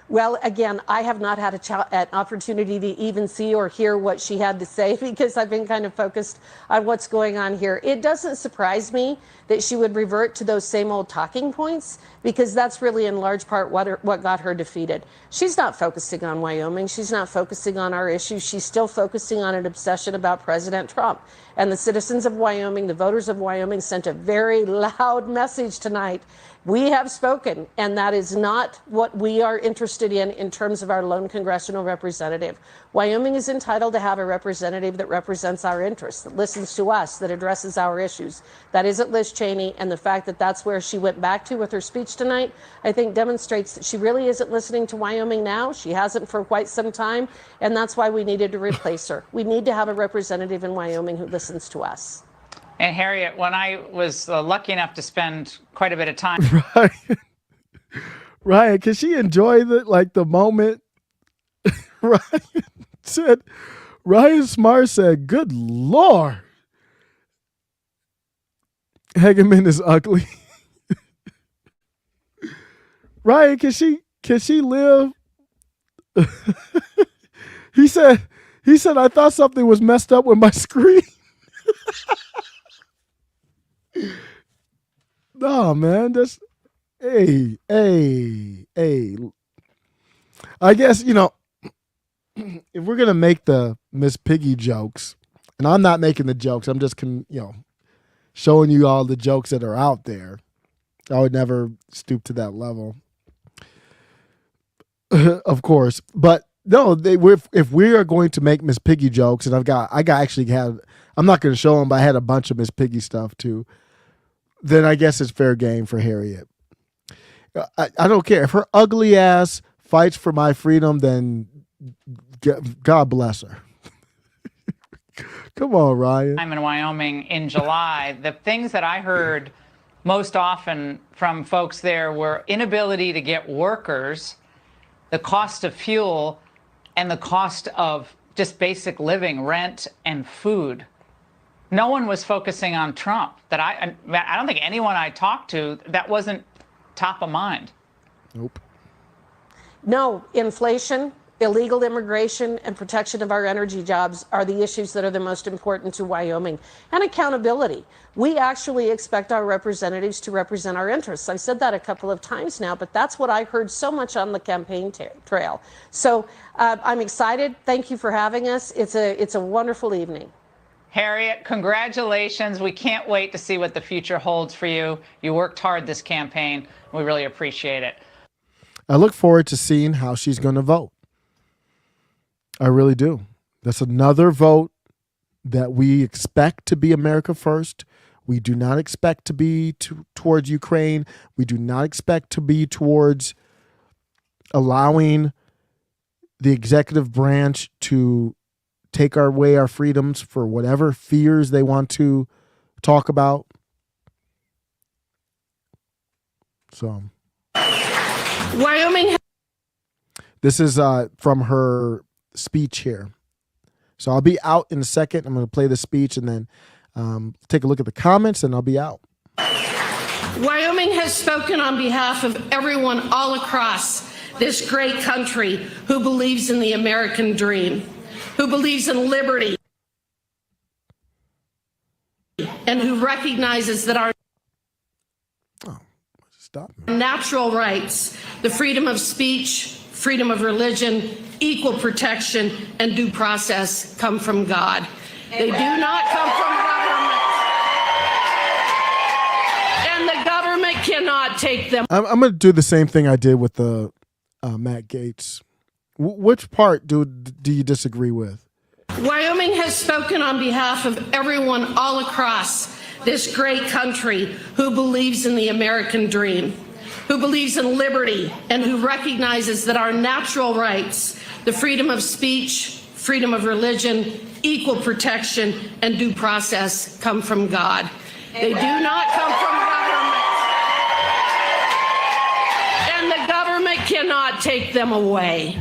Well, again, I have not had an opportunity to even see or hear what she had to say because I've been kind of focused on what's going on here. It doesn't surprise me that she would revert to those same old talking points because that's really in large part what got her defeated. She's not focusing on Wyoming. She's not focusing on our issues. She's still focusing on an obsession about President Trump. And the citizens of Wyoming, the voters of Wyoming, sent a very loud message tonight. We have spoken, and that is not what we are interested in terms of our lone congressional representative. Wyoming is entitled to have a representative that represents our interests, that listens to us, that addresses our issues. That isn't Liz Cheney, and the fact that that's where she went back to with her speech tonight, I think demonstrates that she really isn't listening to Wyoming now. She hasn't for quite some time, and that's why we needed to replace her. We need to have a representative in Wyoming who listens to us.
And Harriet, when I was lucky enough to spend quite a bit of time...
Right, can she enjoy the moment? Ryan Ryan Smart said, "Good Lord, Hageman is ugly." Ryan, can she live? He said, I thought something was messed up with my screen. No, man, that's hey. I guess, if we're gonna make the Miss Piggy jokes, and I'm not making the jokes, I'm just showing you all the jokes that are out there. I would never stoop to that level, of course. But no, if we are going to make Miss Piggy jokes, and I'm not going to show them, but I had a bunch of Miss Piggy stuff too. Then I guess it's fair game for Harriet. I don't care if her ugly ass fights for my freedom. Then God bless her. Come on, Ryan.
I'm in Wyoming in July. The things that I heard most often from folks there were inability to get workers, the cost of fuel, and the cost of just basic living, rent and food. No one was focusing on Trump. I don't think anyone I talked to, that wasn't top of mind.
Nope.
No, inflation, illegal immigration, and protection of our energy jobs are the issues that are the most important to Wyoming. And accountability. We actually expect our representatives to represent our interests. I said that a couple of times now, but that's what I heard so much on the campaign trail. So I'm excited. Thank you for having us. It's a wonderful evening.
Harriet, congratulations. We can't wait to see what the future holds for you. You worked hard this campaign. We really appreciate it.
I look forward to seeing how she's going to vote. I really do. That's another vote that we expect to be America first. We do not expect to be towards Ukraine. We do not expect to be towards allowing the executive branch to take away our freedoms for whatever fears they want to talk about. So,
Wyoming.
This is from her speech here. So I'll be out in a second. I'm going to play the speech and then take a look at the comments, and I'll be out.
Wyoming has spoken on behalf of everyone all across this great country who believes in the American dream, who believes in liberty, and who recognizes that our natural rights, the freedom of speech, freedom of religion, equal protection, and due process come from God. They do not come from government. And the government cannot take them.
I'm going to do the same thing I did with the Matt Gaetz. Which part do you disagree with?
Wyoming has spoken on behalf of everyone all across this great country who believes in the American dream, who believes in liberty, and who recognizes that our natural rights, the freedom of speech, freedom of religion, equal protection, and due process come from God. They do not come from government. And the government cannot take them away.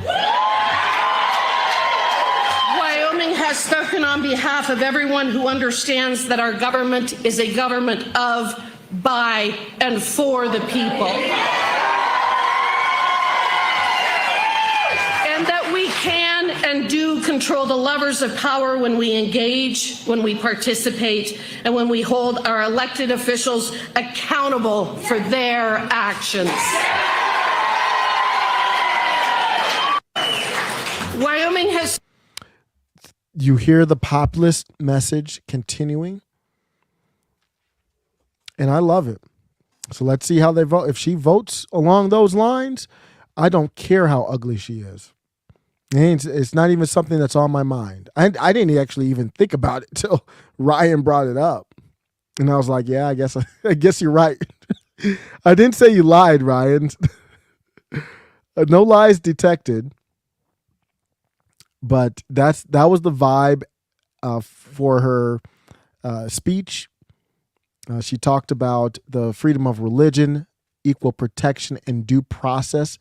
Wyoming has spoken on behalf of everyone who understands that our government is a government of, by, and for the people. And that we can and do control the levers of power when we engage, when we participate, and when we hold our elected officials accountable for their actions. Wyoming has...
You hear the populist message continuing, and I love it. So let's see how they vote. If she votes along those lines, I don't care how ugly she is. It's not even something that's on my mind. I didn't actually even think about it till Ryan brought it up, and I was like, "Yeah, I guess you're right." I didn't say you lied, Ryan. No lies detected. But that was the vibe for her speech. She talked about the freedom of religion, equal protection, and due process.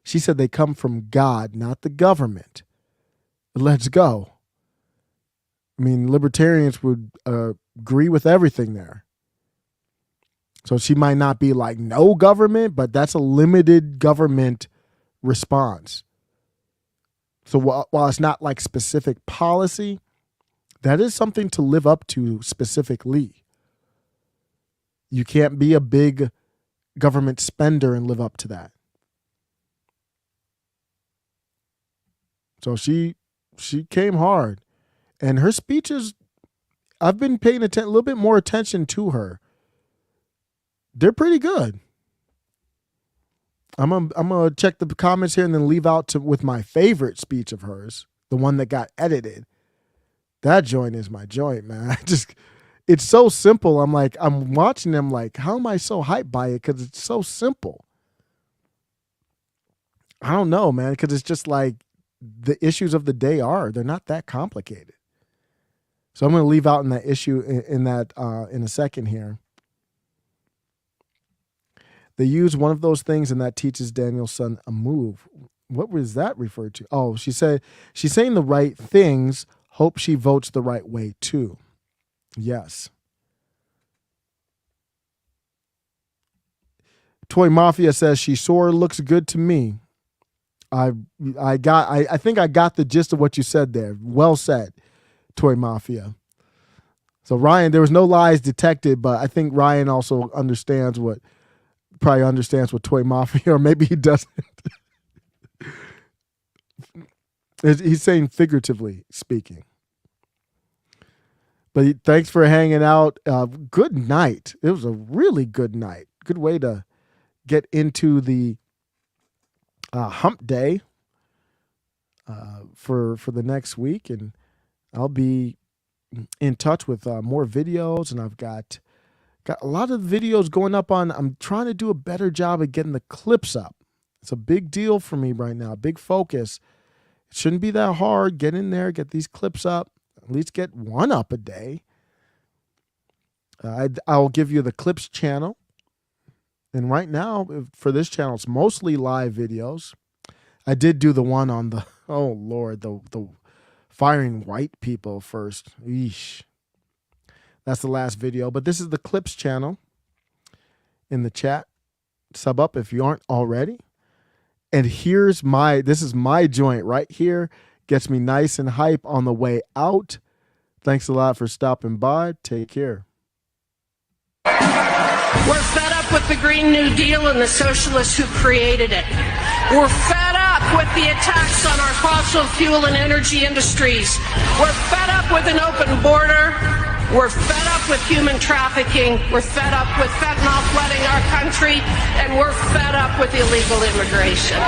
She said they come from God, not the government. Let's go. I mean, libertarians would agree with everything there. So she might not be like no government, but that's a limited government response. So while it's not like specific policy, that is something to live up to specifically. You can't be a big government spender and live up to that. So she came hard. And her speeches, I've been paying a little bit more attention to her. They're pretty good. I'm gonna check the comments here and then leave out with my favorite speech of hers, the one that got edited. That joint is my joint, man. It's so simple. I'm watching them like, how am I so hyped by it? Because it's so simple. I don't know, man, because it's just like the issues of the day they're not that complicated. So I'm going to leave out in that issue in a second here. They use one of those things and that teaches Daniel's son a move. What was that referred to? Oh, she said she's saying the right things. Hope she votes the right way too. Yes. Toy Mafia says she sure looks good to me. I think I got the gist of what you said there. Well said, Toy Mafia. So Ryan, there was no lies detected, but I think Ryan also understands what Toy Mafia, or maybe he doesn't. He's saying figuratively speaking. But thanks for hanging out. Good night. It was a really good night. Good way to get into the hump day for the next week. And I'll be in touch with more videos. And I've got a lot of videos going up on. I'm trying to do a better job of getting the clips up. It's a big deal for me right now. Big focus. It shouldn't be that hard. Get in there, get these clips up. At least get one up a day. I'll give you the clips channel. And right now, for this channel, it's mostly live videos. I did do the one on the, oh Lord, the firing white people first. Eesh. That's the last video. But this is the clips channel in the chat. Sub up if you aren't already. And this is my joint right here. Gets me nice and hype on the way out. Thanks a lot for stopping by. Take care.
We're fed up with the Green New Deal and the socialists who created it. We're fed up with the attacks on our fossil fuel and energy industries. We're fed up with an open border. We're fed up with human trafficking. We're fed up with fentanyl flooding our country. And we're fed up with illegal immigration.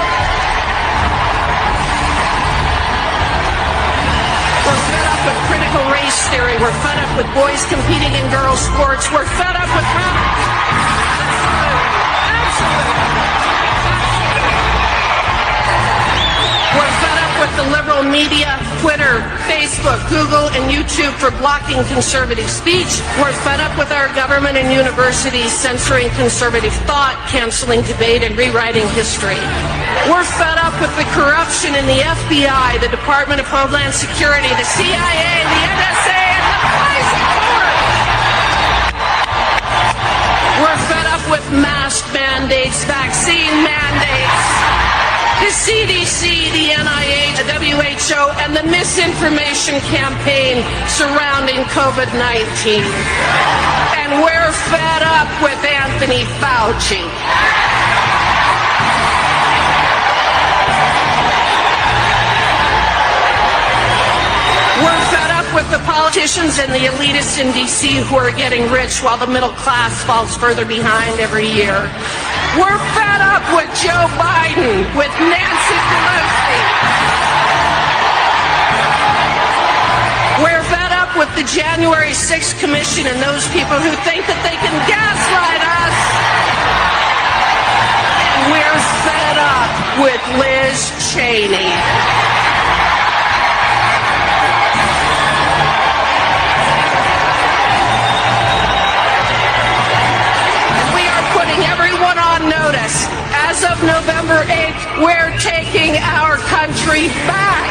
We're fed up with critical race theory. We're fed up with boys competing in girls' sports. We're fed up with We're fed up with the liberal media, Twitter, Facebook, Google, and YouTube for blocking conservative speech. We're fed up with our government and universities censoring conservative thought, canceling debate, and rewriting history. We're fed up with the corruption in the FBI, the Department of Homeland Security, the CIA, the NSA, and the FISA court. We're fed up with mask mandates, vaccine mandates, the CDC, the NIH, the WHO, and the misinformation campaign surrounding COVID-19. And we're fed up with Anthony Fauci. We're fed up with the politicians and the elitists in D.C. who are getting rich while the middle class falls further behind every year. We're fed up with Joe Biden, with Nancy Pelosi. We're fed up with the January 6th Commission and those people who think that they can gaslight us. And we're fed up with Liz Cheney. Everyone on notice. As of November 8th, we're taking our country back.